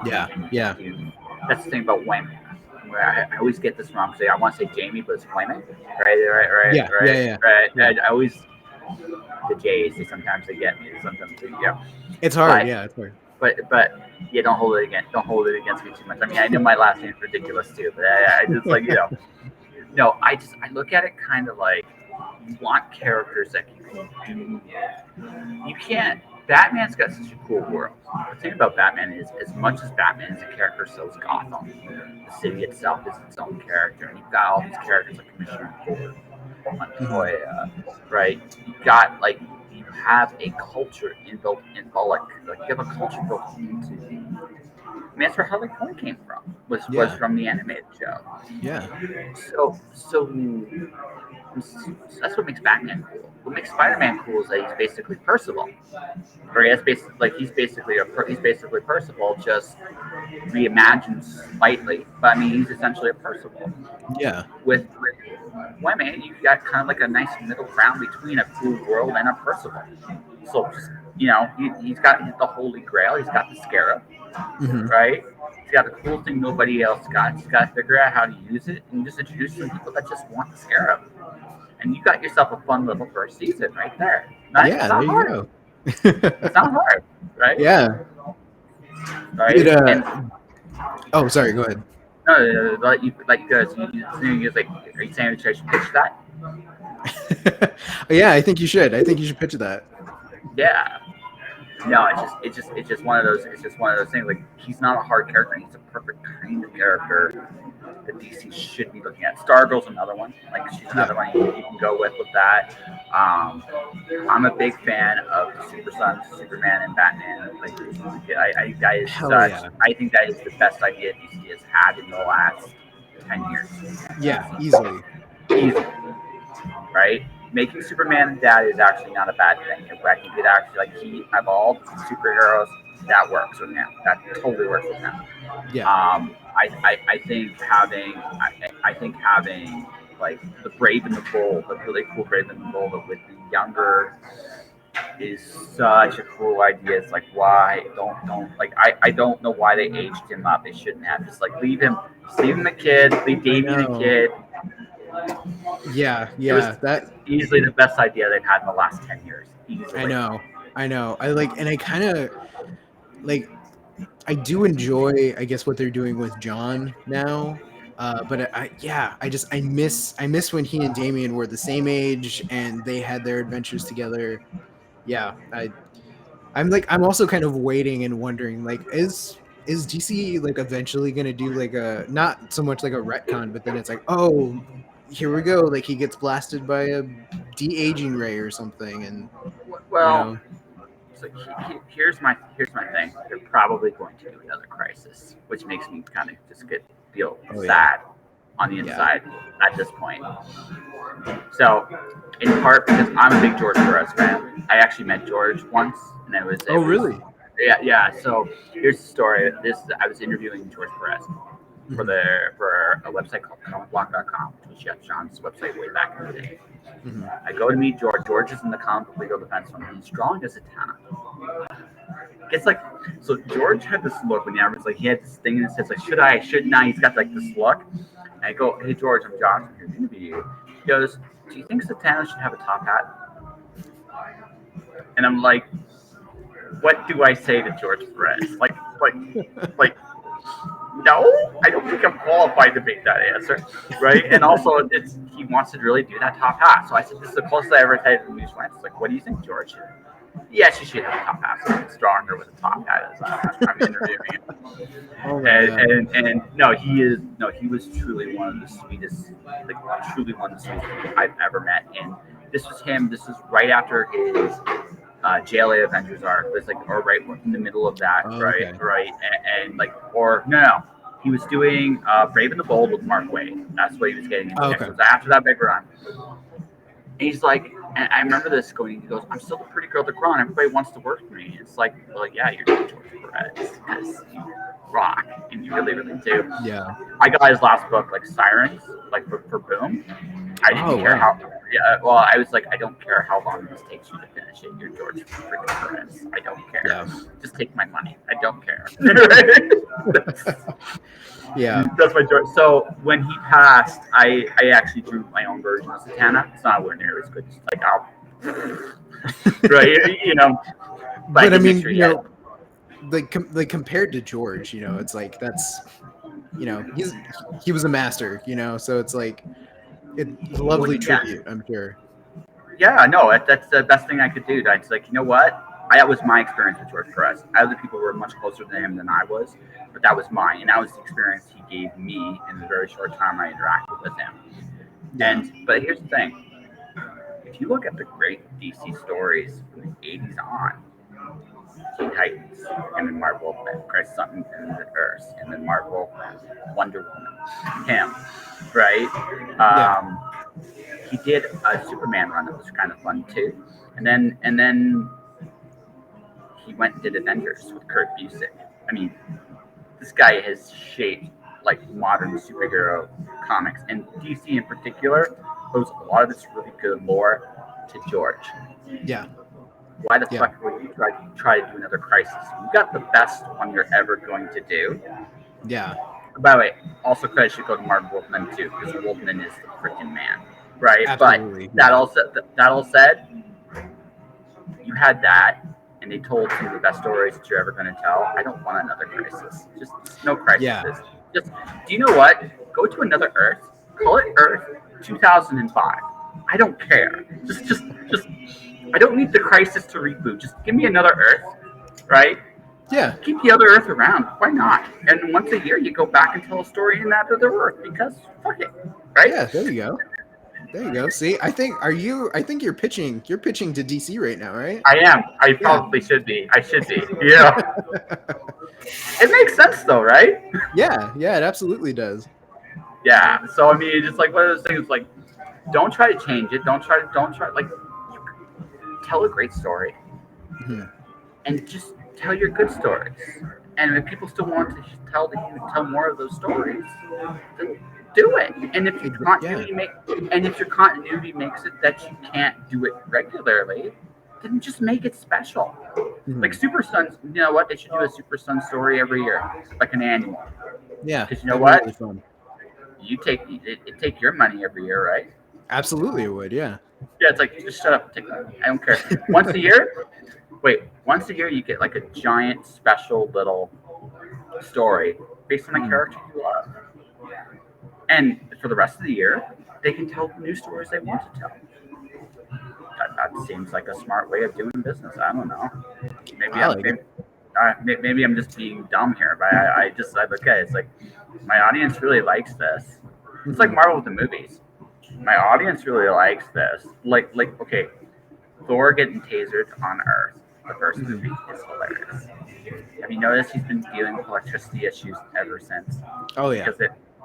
Speaker 2: Yeah.
Speaker 1: And
Speaker 2: Yeah.
Speaker 1: that's the thing about Wayman. Where I always get this wrong because I want to say Jamie, but it's Wayman. Right.
Speaker 2: Yeah. Yeah. Yeah. Yeah.
Speaker 1: I always the J's. Sometimes they get me. Sometimes
Speaker 2: It's hard.
Speaker 1: But
Speaker 2: Yeah, it's hard.
Speaker 1: but yeah, don't hold it against me too much. I mean, I know my last name's ridiculous too, but I just like no, I look at it kind of like you want characters that you can do. You can't. Batman's got such a cool world. The thing about Batman is, as much as Batman is a character, so is Gotham. The city itself is its own character, and you've got all these characters like Commissioner Gordon, Montoya, right? You have a culture inbuilt in you have a culture built into. I mean, that's where Harley Quinn came from. Was
Speaker 2: Yeah.
Speaker 1: from the animated show.
Speaker 2: Yeah.
Speaker 1: So that's what makes Batman cool. What makes Spider-Man cool is that he's basically Percival, or he's basically Percival, just reimagined slightly. But I mean, he's essentially a Percival.
Speaker 2: Yeah.
Speaker 1: With Women, you've got kind of like a nice middle ground between a cool world and a Percival. So just he's got the Holy Grail. He's got the Scarab,
Speaker 2: Mm-hmm.
Speaker 1: right? He's got a cool thing nobody else got. He's got to figure out how to use it and just introduce some people that just want the Scarab. And you got yourself a fun little first season right there.
Speaker 2: Yeah, there you go.
Speaker 1: It's not hard, right?
Speaker 2: Yeah.
Speaker 1: Right.
Speaker 2: Oh, sorry. Go ahead.
Speaker 1: No, are you saying that I should pitch that?
Speaker 2: Yeah, I think you should. I think you should pitch that.
Speaker 1: Yeah. No, it's just one of those. It's just one of those things. Like, he's not a hard character. He's a perfect kind of character that DC should be looking at. Stargirl's another one. Like, she's another one you can go with that. I'm a big fan of Super Sons, Superman, and Batman. Like, I think that is the best idea DC has had in the last 10 years.
Speaker 2: Yeah, easily.
Speaker 1: Right? Making Superman dad is actually not a bad thing. If I can get actually he evolved superheroes, that works with him. That totally works with him.
Speaker 2: Yeah.
Speaker 1: I think having like the Brave and the Bold, the really cool Brave and the Bold with the younger is such a cool idea. It's like, why don't I don't know why they aged him up. They shouldn't have. Just like leave him a kid, leave Damien a kid.
Speaker 2: Yeah,
Speaker 1: it was
Speaker 2: that
Speaker 1: easily the best idea they've had in the last 10 years. Easily.
Speaker 2: I know. I kind of like. I do enjoy, I guess, what they're doing with John now. But I miss when he and Damien were the same age and they had their adventures together. Yeah, I'm also kind of waiting and wondering, like, is DC like eventually gonna do like a, not so much like a retcon, but then it's like, oh, here we go, like he gets blasted by a de-aging ray or something, and
Speaker 1: well, so here's my thing. They're probably going to do another Crisis, which makes me kind of just feel sad on the inside at this point. So, in part because I'm a big George Perez fan. I actually met George once, and it was
Speaker 2: really?
Speaker 1: Yeah. So here's the story. I was interviewing George Perez for a website called comicblock.com, which was John's website way back in the day. Mm-hmm. I go to meet George. George is in the comic legal defense fund. He's drawing as a talent. It's like, so George had this look when he was like, he had this thing in his head, like, should I, shouldn't I? He's got like this look. And I go, hey George, I'm Josh. I'm here to interview you. He goes, do you think Satana should have a top hat? And I'm like, what do I say to George Perez? Like, no, I don't think I'm qualified to make that answer, right? And also, he wants to really do that top hat. So I said, this is the closest I ever had to the news went. It's like, what do you think, George? Yeah, she should have a top hat. So it's stronger with a top hat as I'm interviewing him. And he was truly one of the sweetest, truly one of the sweetest people I've ever met. And this was him. This was right after his JLA Avengers arc. It was right in the middle of that, right? No. He was doing Brave and the Bold with Mark Waid. That's what he was getting into. Okay. It was after that big run. And he's like, and I remember this going, he goes, I'm still the pretty girl to grow on. Everybody wants to work for me. It's like, well, yeah, you're not George Perez. rock, and you really, really do.
Speaker 2: Yeah.
Speaker 1: I got his last book, like Sirens, like for Boom. I didn't care how. Yeah, well, I was like, I don't care how long this takes you to finish it. You're George freaking Perez. I don't care.
Speaker 2: Yeah.
Speaker 1: Just take my money. I don't care.
Speaker 2: Yeah.
Speaker 1: That's my joy. So when he passed, I actually drew my own version of Satana. It's not anywhere near as good. It's like, right, you know.
Speaker 2: But I mean, you know, like compared to George, you know, it's like that's, you know, he was a master, you know, so it's like it's a lovely tribute, I'm sure.
Speaker 1: Yeah, no, that's the best thing I could do. It's like, you know what? That was my experience with George Perez. Other people were much closer to him than I was, but that was mine, and that was the experience he gave me in the very short time I interacted with him.
Speaker 2: Yeah.
Speaker 1: But here's the thing: if you look at the great DC stories from the '80s on, Teen Titans, and then Marvel, Crisis on Infinite Earths, and then Marvel, Wonder Woman, him, right? He did a Superman run that was kind of fun too, and then he went and did Avengers with Kurt Busiek. I mean, this guy has shaped like modern superhero comics, and DC in particular owes a lot of this really good lore to George.
Speaker 2: Yeah.
Speaker 1: Why the fuck would you try to do another Crisis? You got the best one you're ever going to do.
Speaker 2: Yeah.
Speaker 1: By the way, also credit should go to Mark Wolfman too, because Wolfman is the freaking man, right?
Speaker 2: Absolutely.
Speaker 1: But that all said, you had that, and they told you the best stories that you're ever going to tell. I don't want another Crisis. Just no Crisis.
Speaker 2: Yeah.
Speaker 1: Just, do you know what? Go to another Earth. Call it Earth 2005. I don't care. Just. I don't need the Crisis to reboot. Just give me another Earth, right?
Speaker 2: Yeah.
Speaker 1: Keep the other Earth around. Why not? And once a year, you go back and tell a story in that other Earth because fuck it, right?
Speaker 2: Yeah. There you go. There you go. See, I think you're pitching to DC right now, right?
Speaker 1: I am. I probably should be. I should be. Yeah. It makes sense though, right?
Speaker 2: Yeah. Yeah. It absolutely does.
Speaker 1: Yeah. So I mean, it's just like one of those things. Like, don't try to change it. Don't try. Like, tell a great story, and just tell your good stories. And if people still want to tell more of those stories, then do it. And if your continuity makes it that you can't do it regularly, then just make it special. Like Super Sons, you know what? They should do a Super Sun story every year, like an annual.
Speaker 2: Yeah.
Speaker 1: Because you know what?
Speaker 2: Really fun.
Speaker 1: You take your money every year, right?
Speaker 2: Absolutely, it would. Yeah.
Speaker 1: Yeah, it's like just shut up. I don't care. Once a year you get like a giant special little story based on a character you love. And for the rest of the year, they can tell the new stories they want to tell. That seems like a smart way of doing business. I don't know. Maybe I'm just being dumb here, but I look at it. It's like my audience really likes this. It's like Marvel with the movies. My audience really likes this. Like okay, Thor getting tasered on Earth. The first movie is hilarious. Have you noticed he's been dealing with electricity issues ever since?
Speaker 2: Oh yeah.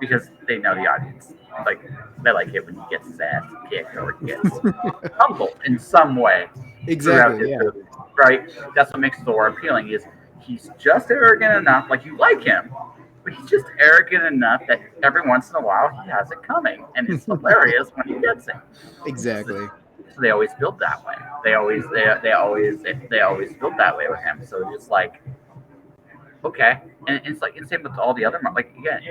Speaker 1: Because they know the audience. Like they like it when he gets his ass kicked or gets humbled in some way.
Speaker 2: Exactly. Yeah.
Speaker 1: Movie, right? That's what makes Thor appealing. He's just arrogant enough, like you like him, but he's just arrogant enough that every once in a while he has it coming, and it's hilarious when he gets it.
Speaker 2: Exactly.
Speaker 1: So they always build that way. They always build that way with him. So just like, okay, and it's like same with all the other, like again,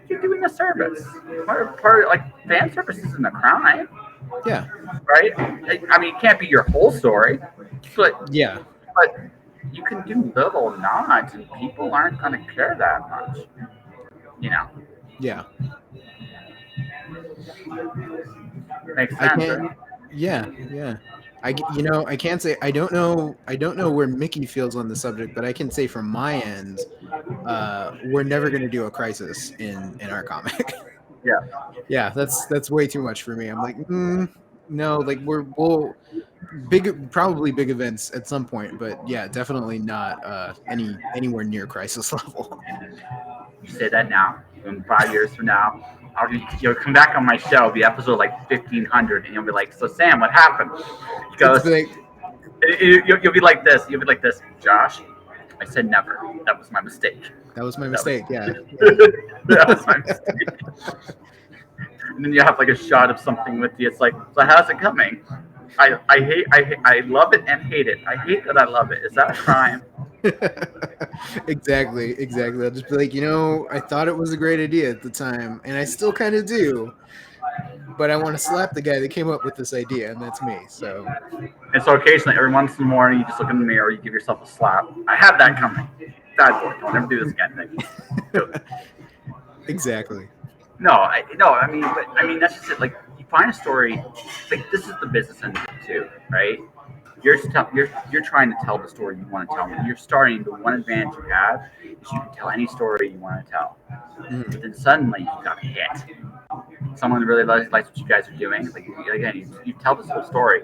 Speaker 1: you're doing a service. Part like fan service isn't a crime.
Speaker 2: Yeah.
Speaker 1: Right. I mean, it can't be your whole story, but
Speaker 2: yeah.
Speaker 1: But you can do little nods, and people aren't going to care that much. You know.
Speaker 2: Yeah.
Speaker 1: Makes sense.
Speaker 2: Yeah. I can't say I don't know where Mickey feels on the subject, but I can say from my end, we're never going to do a Crisis in our comic. Yeah, that's way too much for me. I'm like, no, like we'll probably big events at some point, but yeah, definitely not anywhere near Crisis level.
Speaker 1: You say that now. In 5 years from now, you'll come back on my show, the episode like 1500, and you'll be like, "So Sam, what happened?" He goes, "You'll be like this. Josh, I said never. That was my mistake.
Speaker 2: That was my
Speaker 1: That was
Speaker 2: mistake. Yeah.
Speaker 1: that was my mistake. And then you have like a shot of something with you. It's like, so how's it coming? I love it and hate it. I hate that I love it. Is that a crime?
Speaker 2: Exactly. I'll just be like, I thought it was a great idea at the time, and I still kind of do, but I want to slap the guy that came up with this idea, and that's me. So,
Speaker 1: And so occasionally, every once in the morning, you just look in the mirror, you give yourself a slap. I had that coming. Bad boy. Don't ever do this again. Thank you.
Speaker 2: exactly.
Speaker 1: No, no. I mean, that's just it. Like, you find a story. Like, this is the business end of it too, right? You're trying to tell the story you want to tell. And you're starting. The one advantage you have is you can tell any story you want to tell.
Speaker 2: Mhm.
Speaker 1: But then suddenly you got hit. Someone really likes what you guys are doing. Like, again, you tell this whole story.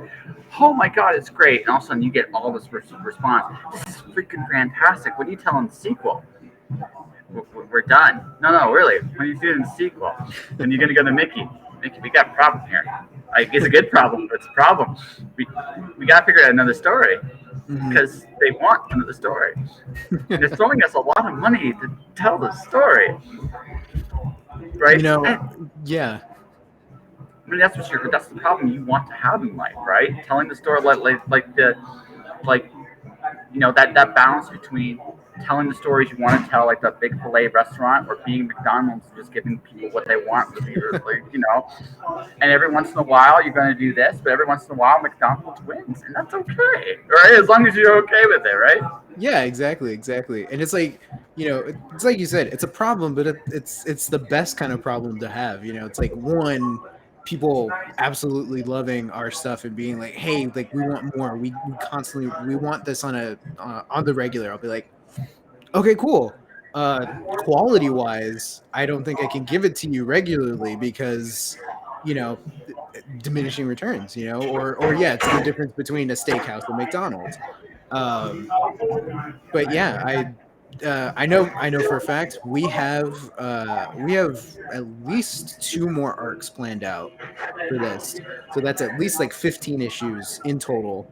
Speaker 1: Oh my God, it's great! And all of a sudden you get all this response. This is freaking fantastic. When you tell them the sequel, we're done. No, really. When you do the sequel, then you're gonna go to Mickey. Mickey, we got a problem here. Like, it's a good problem, but it's a problem. We we gotta figure out another story
Speaker 2: Mhm.
Speaker 1: because they want another story. And they're throwing us a lot of money to tell the story,
Speaker 2: You
Speaker 1: right?
Speaker 2: know,
Speaker 1: And
Speaker 2: yeah.
Speaker 1: I mean, that's the problem you want to have in life, right? Telling the story like that balance between telling the stories you want to tell, like the big filet restaurant, or being McDonald's and just giving people what they want repeatedly, And every once in a while you're going to do this, but every once in a while McDonald's wins, and that's okay, right? As long as you're okay with it, right?
Speaker 2: Yeah, exactly. And it's like, it's like you said, it's a problem, but it's the best kind of problem to have. It's like, one, people absolutely loving our stuff and being like, hey, like, we want more. We constantly we want this on the regular. I'll be like, okay, cool. Quality wise, I don't think I can give it to you regularly because, you know, diminishing returns, or yeah, it's the difference between a steakhouse and McDonald's. Um, but yeah, I know for a fact we have at least two more arcs planned out for this. So that's at least like 15 issues in total.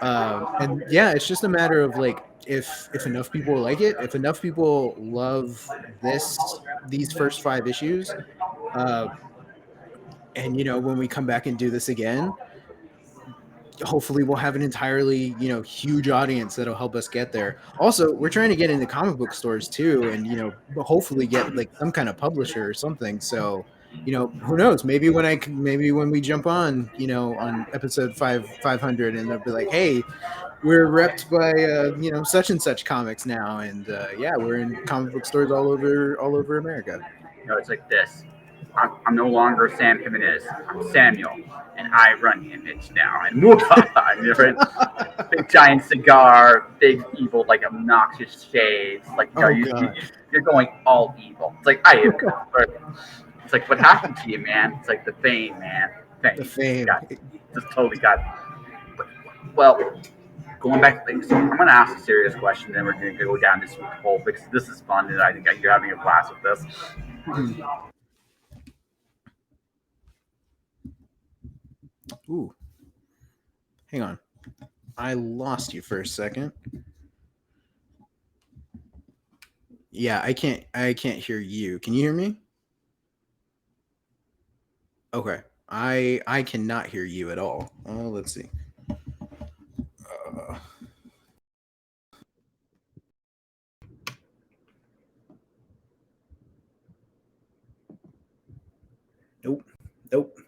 Speaker 2: And yeah, it's just a matter of like, if enough people like it, if enough people love these first 5 issues, uh, and when we come back and do this again, hopefully we'll have an entirely huge audience that'll help us get there. Also, we're trying to get into comic book stores too, and hopefully get like some kind of publisher or something. So who knows, maybe when we jump on episode 500, and they'll be like, hey, we're repped by such and such comics now, and yeah, we're in comic book stores all over America.
Speaker 1: It's like this. I'm no longer Sam Jimenez. I'm Samuel, and I run Image now. And big giant cigar, big evil, like obnoxious shades. Like,
Speaker 2: Oh god.
Speaker 1: you're going all evil. It's like, I am. It's like, what happened to you, man? It's like the fame, man.
Speaker 2: The
Speaker 1: Fame.
Speaker 2: fame.
Speaker 1: Got just totally got. Well, going back, so I'm going to ask a serious question, then we're going to go down this hole because this is fun, and I think you're having a blast with this.
Speaker 2: Mhm. Ooh, hang on. I lost you for a second. Yeah, I can't hear you. Can you hear me? Okay. I cannot hear you at all. Let's see. Uh, nope. Nope.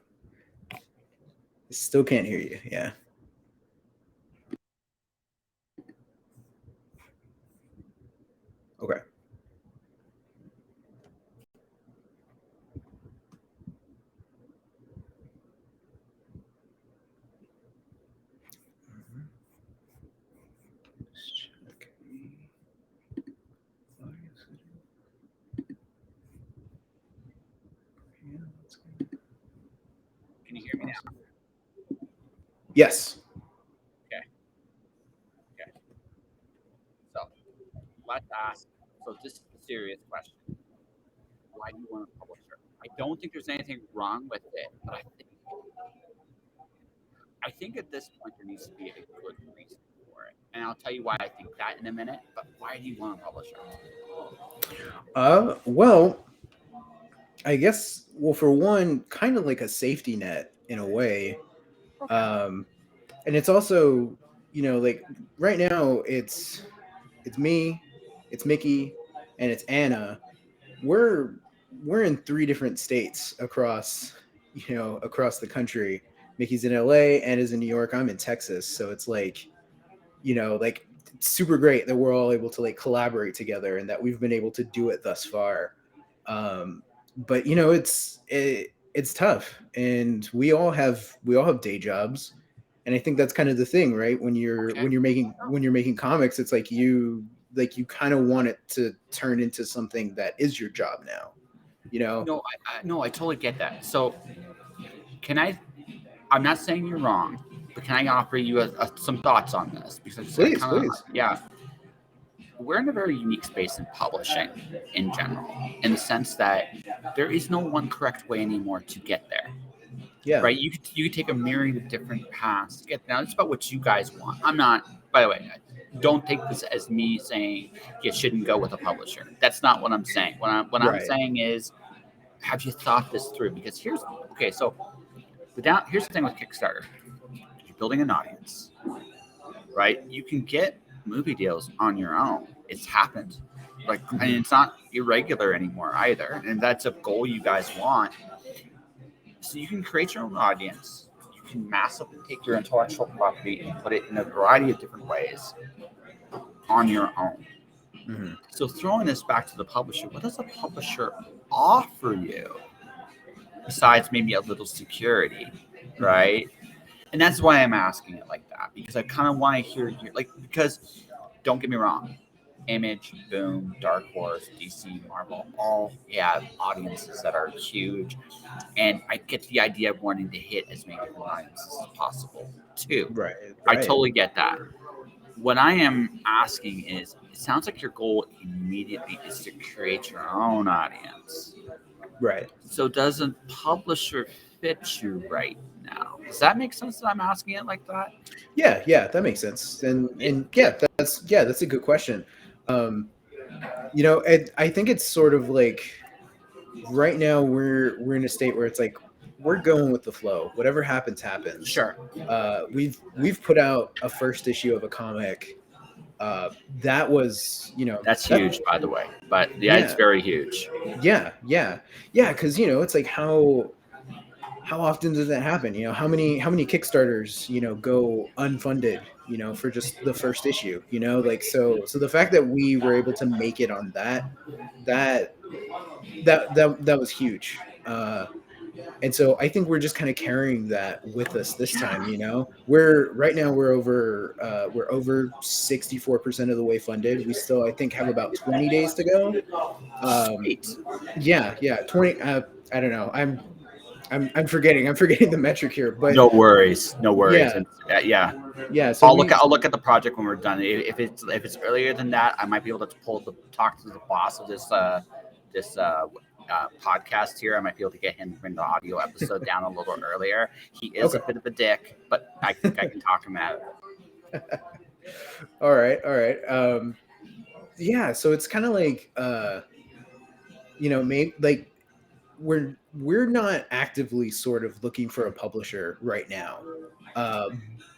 Speaker 2: Still can't hear you. Yeah. Okay.
Speaker 1: Can you hear me now?
Speaker 2: Yes.
Speaker 1: Okay. Okay. So let's ask. So this is a serious question. Why do you want a publisher? I don't think there's anything wrong with it, but I think at this point there needs to be a good reason for it. and I'll tell you why I think that in a minute. But why do you want a publisher?
Speaker 2: Well, I guess, well, for one, kind of like a safety net in a way.
Speaker 1: Okay.
Speaker 2: Um, and it's also, like right now it's me, it's Mickey, and it's Anna. We're we're in three different states across the country. Mickey's in LA, Anna's in New York, I'm in Texas. So it's like, like it's super great that we're all able to like collaborate together and that we've been able to do it thus far. But it's tough, and we all have day jobs, and I think that's kind of the thing, right? When you're
Speaker 1: Okay.
Speaker 2: when you're making when you're making comics, it's like you kind of want it to turn into something that is your job now, you know?
Speaker 1: No, I totally get that. So can I? I'm not saying you're wrong, but can I offer you some thoughts on this? Because I
Speaker 2: Please,
Speaker 1: kind of,
Speaker 2: please.
Speaker 1: yeah, we're in a very unique space in publishing in general, in the sense that there is no one correct way anymore to get there.
Speaker 2: Yeah.
Speaker 1: Right? You could take a myriad of different paths to get there. Now, it's about what you guys want. I'm not. By the way, don't take this as me saying you shouldn't go with a publisher. That's not what I'm saying. What I'm
Speaker 2: Right.
Speaker 1: saying is, have you thought this through? Because so here's the thing with Kickstarter. You're building an audience, right? You can get movie deals on your own. It's happened. And
Speaker 2: Mhm.
Speaker 1: it's not irregular anymore either. And that's a goal you guys want. So you can create your own audience. You can massively take your intellectual property and put it in a variety of different ways on your own.
Speaker 2: Mhm.
Speaker 1: So throwing this back to the publisher, what does a publisher offer you besides maybe a little security,
Speaker 2: Mhm.
Speaker 1: right? And that's why I'm asking it like that, because I kind of want to hear you, because don't get me wrong, Image, Boom, Dark Horse, DC, Marvel, all have audiences that are huge, and I get the idea of wanting to hit as many different audiences as possible too.
Speaker 2: Right.
Speaker 1: I
Speaker 2: Right.
Speaker 1: totally get that. What I am asking is, it sounds like your goal immediately is to create your own audience.
Speaker 2: Right.
Speaker 1: So does a publisher fit you right now? Does that make sense that I'm asking it like that?
Speaker 2: Yeah, yeah, that makes sense. And yeah, that's a good question. Um, and I think it's sort of like right now we're in a state where it's like we're going with the flow. Whatever happens, happens.
Speaker 1: Sure.
Speaker 2: We've put out a first issue of a comic. That was,
Speaker 1: That's
Speaker 2: that
Speaker 1: huge, by the way. But yeah, it's
Speaker 2: yeah,
Speaker 1: very huge.
Speaker 2: yeah, because it's like how often does that happen? How many Kickstarters, go unfunded, for just the first issue, like so the fact that we were able to make it on that that was huge. And so I think we're just kind of carrying that with us this time,
Speaker 1: Yeah.
Speaker 2: We're right now we're over 64% of the way funded. We still, I think, have about 20 days to go. Um
Speaker 1: Sweet.
Speaker 2: yeah, 20. I don't know. I'm forgetting the metric here, but
Speaker 1: No worries. No worries.
Speaker 2: yeah,
Speaker 1: And yeah.
Speaker 2: yeah. So
Speaker 1: I'll
Speaker 2: we,
Speaker 1: look at the project when we're done. If it's earlier than that, I might be able to talk to the boss of this podcast here. I might be able to get him to bring the audio episode down a little earlier. He is
Speaker 2: okay.
Speaker 1: a bit of a dick, but I think I can talk him out of it.
Speaker 2: All right, all right. Yeah. So it's kind of like, maybe like we're not actively sort of looking for a publisher right now. Uh,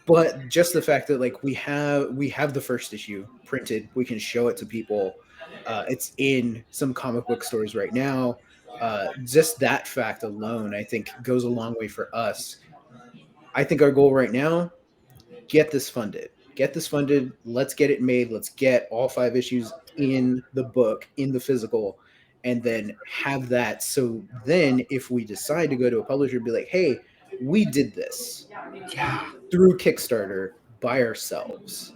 Speaker 2: but just the fact that like we have the first issue printed, we can show it to people. It's in some comic book stores right now. Just that fact alone, I think, goes a long way for us. I think our goal right now: get this funded. Get this funded. Let's get it made. Let's get all 5 issues in the book, in the physical, and then have that. So then, if we decide to go to a publisher, be like, hey, we did this
Speaker 1: Yeah.
Speaker 2: through Kickstarter by ourselves,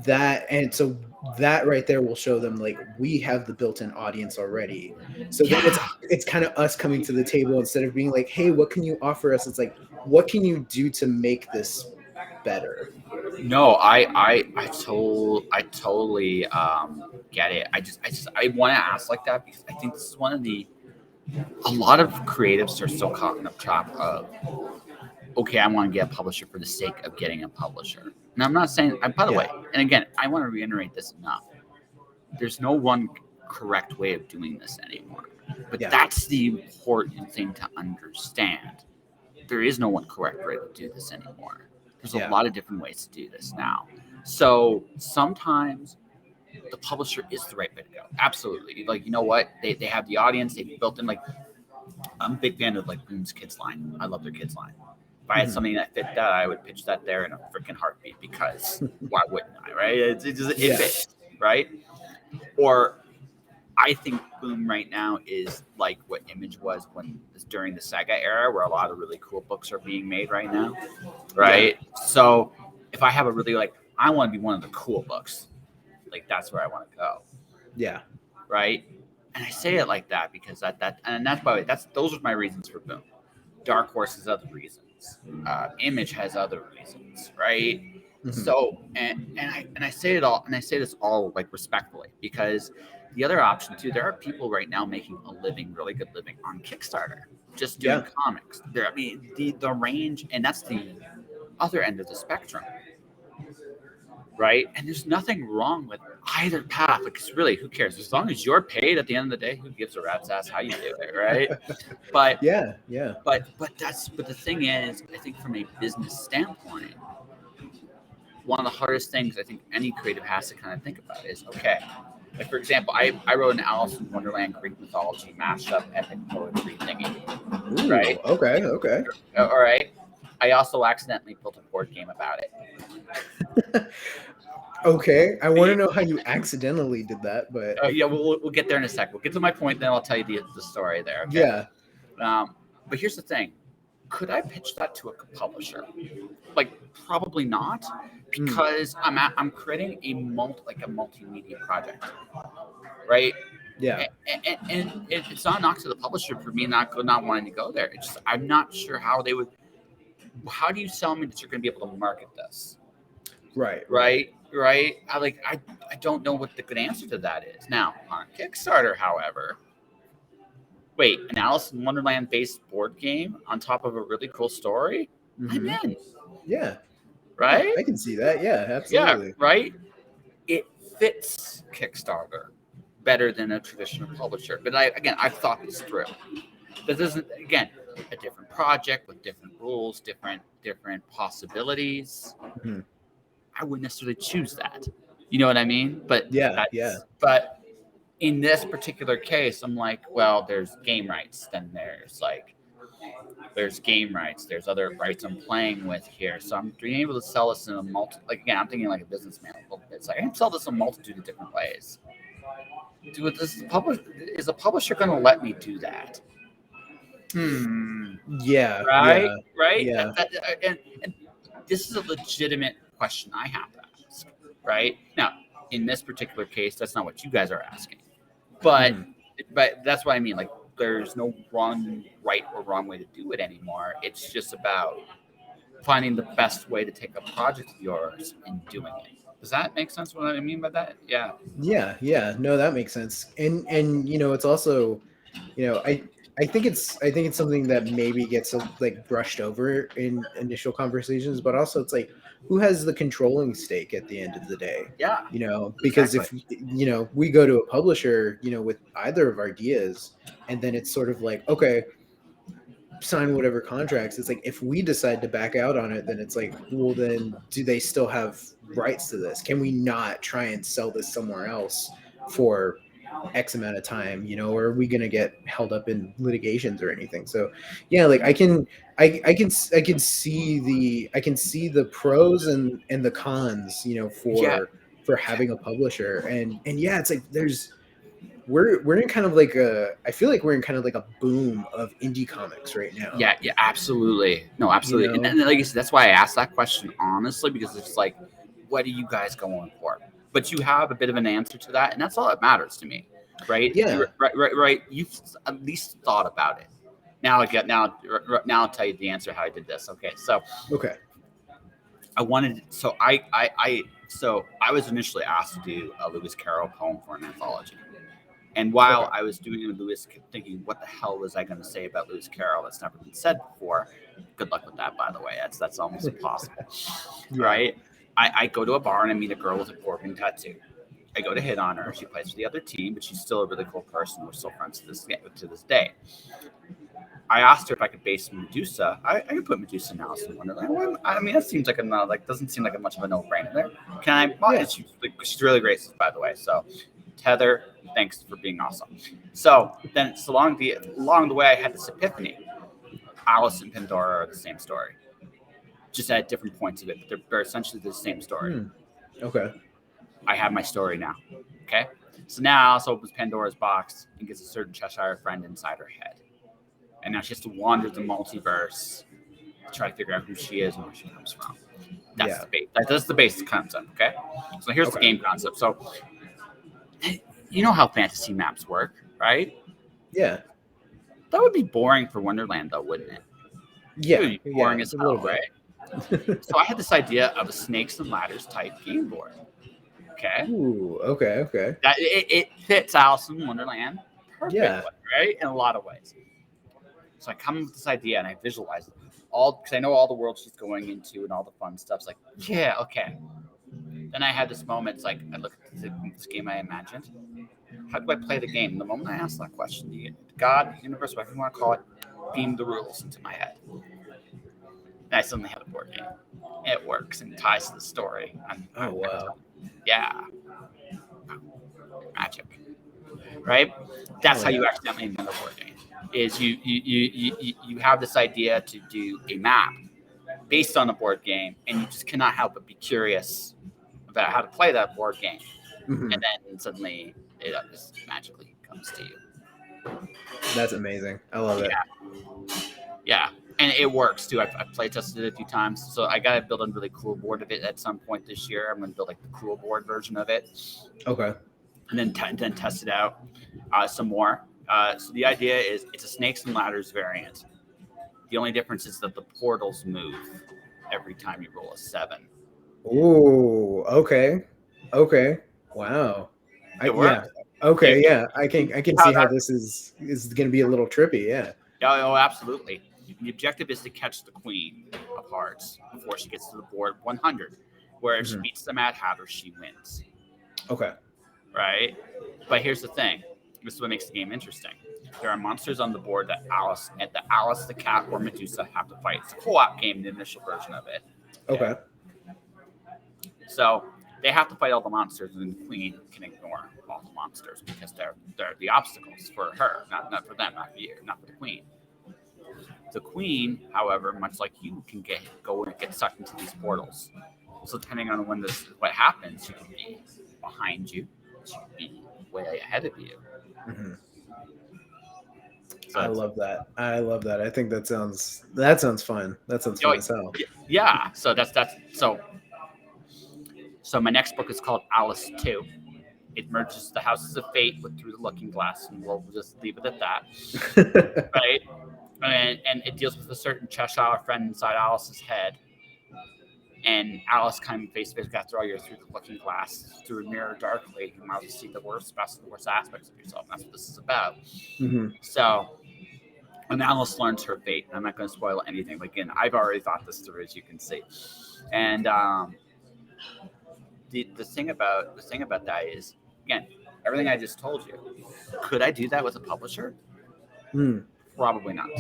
Speaker 2: that, and so that right there will show them like we have the built-in audience already. So then it's
Speaker 1: Yeah.
Speaker 2: it's kind of us coming to the table instead of being like, hey, what can you offer us? It's like, what can you do to make this better?
Speaker 1: No, I totally get it. I want to ask like that because I think this is one of the a lot of creatives are still caught in the trap of okay, I want to get a publisher for the sake of getting a publisher. And I'm not saying, by the way, and again, I want to reiterate this enough. There's no one correct way of doing this anymore. But that's the important thing to understand. There is no one correct way to do this anymore. There's a lot of different ways to do this now. So sometimes the publisher is the right way to go. Absolutely. Like, you know what? They have the audience. They've built in, like, I'm a big fan of, like, Boom's Kids line. I love their kids line. If I had something that fit that, I would pitch that there in a freaking heartbeat, because why wouldn't I, right? It fits, right? Or I think Boom right now is like what Image was during the Sega era, where a lot of really cool books are being made right now, right? So if I have a really, like, I want to be one of the cool books, like, that's where I want to go.
Speaker 2: Yeah.
Speaker 1: Right. And I say it like that because that's, by the way, those are my reasons for Boom. Dark Horse has other reasons. Image has other reasons, right? So and I say it all, and I say this all, like, respectfully, because the other option too, there are people right now making a living, really good living, on Kickstarter, just doing comics. There, I mean, the range, and that's the other end of the spectrum, right? And there's nothing wrong with either path, because really, who cares? As long as you're paid at the end of the day, who gives a rat's ass how you do it, right? But but the thing is, I think from a business standpoint, one of the hardest things I think any creative has to kind of think about is, okay, like, for example, I wrote an Alice in Wonderland Greek mythology mashup epic poetry thingy, right?
Speaker 2: Okay.
Speaker 1: All right. I also accidentally built a board game about it.
Speaker 2: Okay, I want to know how you accidentally did that, but
Speaker 1: yeah, we'll get there in a sec. We'll get to my point, then I'll tell you the story there. Okay?
Speaker 2: Yeah.
Speaker 1: But here's the thing: could I pitch that to a publisher? Like, probably not, because I'm creating a multimedia project, right?
Speaker 2: Yeah.
Speaker 1: And it's not a knock to the publisher for me not wanting to go there. It's just, I'm not sure how they would. How do you sell me that you're going to be able to market this?
Speaker 2: Right.
Speaker 1: I don't know what the good answer to that is. Now, on Kickstarter, however, wait, an Alice in Wonderland based board game on top of a really cool story? I'm in.
Speaker 2: Yeah.
Speaker 1: Right?
Speaker 2: I can see that. Yeah, absolutely.
Speaker 1: Yeah, right? It fits Kickstarter better than a traditional publisher. But I've thought this through. This isn't, again, a different project with different rules, different possibilities. I wouldn't necessarily choose that. You know what I mean? But But in this particular case, I'm like, well, there's game rights. Then there's game rights. There's other rights I'm playing with here. So I'm being able to sell this in a I'm thinking like a businessman a little bit. It's like, I can sell this in a multitude of different ways. Is a publisher going to let me do that?
Speaker 2: Yeah.
Speaker 1: Right.
Speaker 2: Yeah.
Speaker 1: And this is a legitimate question I have to ask. Right now, in this particular case, that's not what you guys are asking, but that's what I mean. Like, there's no right or wrong way to do it anymore. It's just about finding the best way to take a project of yours and doing it. Does that make sense? What I mean by that? Yeah.
Speaker 2: No, that makes sense. And it's also, I think it's something that maybe gets like brushed over in initial conversations, but also it's like, who has the controlling stake at the end of the day?
Speaker 1: Yeah.
Speaker 2: Because if we go to a publisher, with either of our ideas, and then it's sort of like, okay, sign whatever contracts. It's like, if we decide to back out on it, then it's like, well, then do they still have rights to this? Can we not try and sell this somewhere else for X amount of time, or are we going to get held up in litigations or anything? So yeah, like I can see the pros and the cons, for having a publisher. And yeah, it's like we're in kind of like I feel like we're in kind of like a boom of indie comics right now.
Speaker 1: Yeah, absolutely. No, absolutely. And like I said, that's why I asked that question, honestly, because it's like, what are you guys going for? But you have a bit of an answer to that, and that's all that matters to me, right?
Speaker 2: Yeah.
Speaker 1: Right. You've at least thought about it. Now I'll tell you the answer how I did this. Okay, so I was initially asked to do a Lewis Carroll poem for an anthology. And while
Speaker 2: Okay.
Speaker 1: I was doing it with Lewis, thinking, what the hell was I going to say about Lewis Carroll that's never been said before? Good luck with that, by the way. That's almost impossible,
Speaker 2: Yeah.
Speaker 1: right? I go to a bar and I meet a girl with a Gorgon tattoo. I go to hit on her. She plays for the other team, but she's still a really cool person. We're still friends to this day. I asked her if I could base Medusa. I could put Medusa in Alice in Wonderland. I mean, that seems like doesn't seem like much of a no-brainer there. Can I? Well,
Speaker 2: Yeah.
Speaker 1: she's really great, by the way. So, Tether, thanks for being awesome. So then, along the way, I had this epiphany. Alice and Pandora are the same story, just at different points of it. But they're essentially the same story.
Speaker 2: Okay.
Speaker 1: I have my story now. Okay. So now Alice opens Pandora's box and gets a certain Cheshire friend inside her head. And now she has to wander the multiverse to try to figure out who she is and where she comes from. That's the base. That's the basic concept, okay? So here's the game concept. So you know how fantasy maps work, right?
Speaker 2: Yeah.
Speaker 1: That would be boring for Wonderland, though, wouldn't it?
Speaker 2: Yeah.
Speaker 1: It would be boring as
Speaker 2: a
Speaker 1: hell,
Speaker 2: little bit.
Speaker 1: right? So I had this idea of a snakes and ladders type game board. Okay.
Speaker 2: Ooh. Okay.
Speaker 1: That it fits Alice in Wonderland perfectly,
Speaker 2: Yeah.
Speaker 1: right? In a lot of ways. So I come up with this idea and I visualize it all because I know all the world she's going into and all the fun stuff. It's like, yeah, okay. Then I had this moment. It's like I look at this game I imagined. How do I play the game? The moment I ask that question, God, universe, whatever you want to call it, beam the rules into my head. And I suddenly had a board game. It works and ties to the story.
Speaker 2: Oh wow.
Speaker 1: Yeah. Magic. Right? That's how you accidentally invent a board game. Is you have this idea to do a map based on a board game, and you just cannot help but be curious about how to play that board game.
Speaker 2: Mm-hmm.
Speaker 1: And then suddenly it just magically comes to you.
Speaker 2: That's amazing. I love it.
Speaker 1: Yeah. And it works too. I've play tested it a few times. So I got to build a really cool board of it at some point this year. I'm going to build like the cool board version of it.
Speaker 2: Okay.
Speaker 1: And then test it out some more. So the idea is it's a snakes and ladders variant. The only difference is that the portals move every time you roll a 7.
Speaker 2: Ooh. Okay. Wow.
Speaker 1: It works.
Speaker 2: Yeah. Okay. Yeah. I can see how this is going to be a little trippy. Yeah.
Speaker 1: Oh, absolutely. The objective is to catch the queen of hearts before she gets to the board 100, where if she beats the Mad Hatter, she wins.
Speaker 2: Okay.
Speaker 1: Right? But here's the thing. This is what makes the game interesting. There are monsters on the board that Alice, the cat, or Medusa have to fight. It's a co-op game, the initial version of it.
Speaker 2: Okay.
Speaker 1: So they have to fight all the monsters, and the queen can ignore all the monsters because they're the obstacles for her, not for them, not for you, not for the queen. The queen, however, much like you, can go and get sucked into these portals. So depending on what happens, she can be behind you, she can be way ahead of you.
Speaker 2: Mm-hmm.
Speaker 1: So
Speaker 2: I love that. I think that sounds fun. That sounds fun as hell.
Speaker 1: Yeah. So that's so my next book is called Alice 2. It merges the Houses of Fate with Through the Looking Glass, and we'll just leave it at that. Right? And it deals with a certain Cheshire friend inside Alice's head. And Alice kind of basically got through all your Through the Looking Glass, through a mirror darkly, you might see the worst, best, and worst aspects of yourself. And that's what this is about.
Speaker 2: Mm-hmm.
Speaker 1: So when Alice learns her fate, and I'm not going to spoil anything, but again, I've already thought this through, as you can see. And the thing about that is, again, everything I just told you. Could I do that with a publisher? Probably not.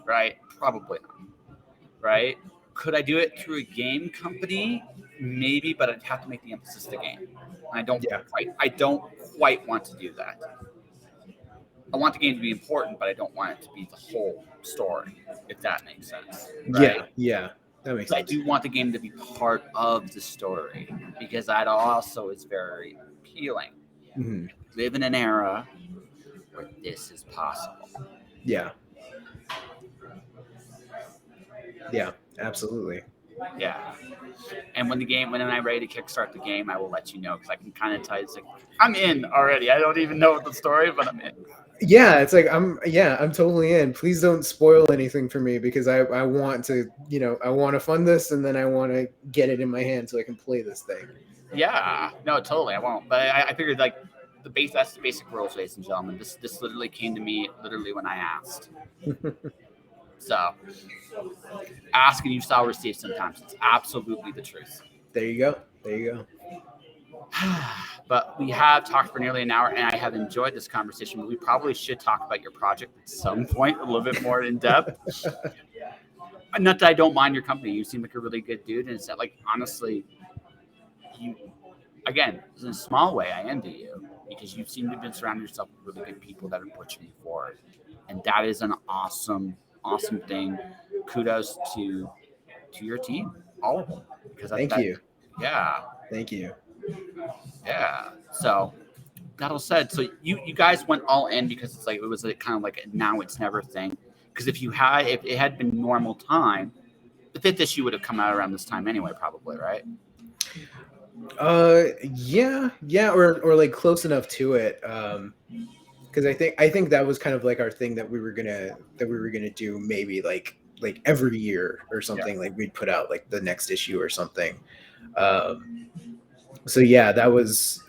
Speaker 1: Right? Probably not. Right? Could I do it through a game company? Maybe, but I'd have to make the emphasis the game. I don't quite want to do that. I want the game to be important, but I don't want it to be the whole story, if that makes sense. Right?
Speaker 2: Yeah. That makes sense.
Speaker 1: I do want the game to be part of the story because that also is very appealing.
Speaker 2: Mm-hmm.
Speaker 1: We live in an era where this is possible.
Speaker 2: Yeah. Yeah, absolutely.
Speaker 1: Yeah. And when I'm ready to kickstart the game, I will let you know because I can kind of tell you, it's like, I'm in already. I don't even know the story, but I'm in.
Speaker 2: Yeah, it's like I'm totally in. Please don't spoil anything for me because I want to, I want to fund this and then I want to get it in my hand so I can play this thing.
Speaker 1: Yeah, no, totally. I won't. But I figured, like, that's the basic rules, ladies and gentlemen. This literally came to me literally when I asked. So ask and you shall receive. Sometimes it's absolutely the truth.
Speaker 2: There you go. There you go.
Speaker 1: But we have talked for nearly an hour, and I have enjoyed this conversation. But we probably should talk about your project at some point, a little bit more in depth. Not that I don't mind your company. You seem like a really good dude, and it's that, like, honestly, you, again, in a small way, I envy you because you seem to have been surrounding yourself with really good people that are pushing you forward, and that is an awesome, awesome thing. Kudos to your team, all of them, because
Speaker 2: Thank you.
Speaker 1: yeah,
Speaker 2: Thank you.
Speaker 1: yeah. So that all said, so you guys went all in because it's like it was like kind of like a now it's never thing. Because if it had been normal time, the fifth issue would have come out around this time anyway, probably, right?
Speaker 2: Yeah, or like close enough to it. Because I think that was kind of like our thing that we were gonna do, maybe like every year or something. Like we'd put out like the next issue or something. So yeah, that was,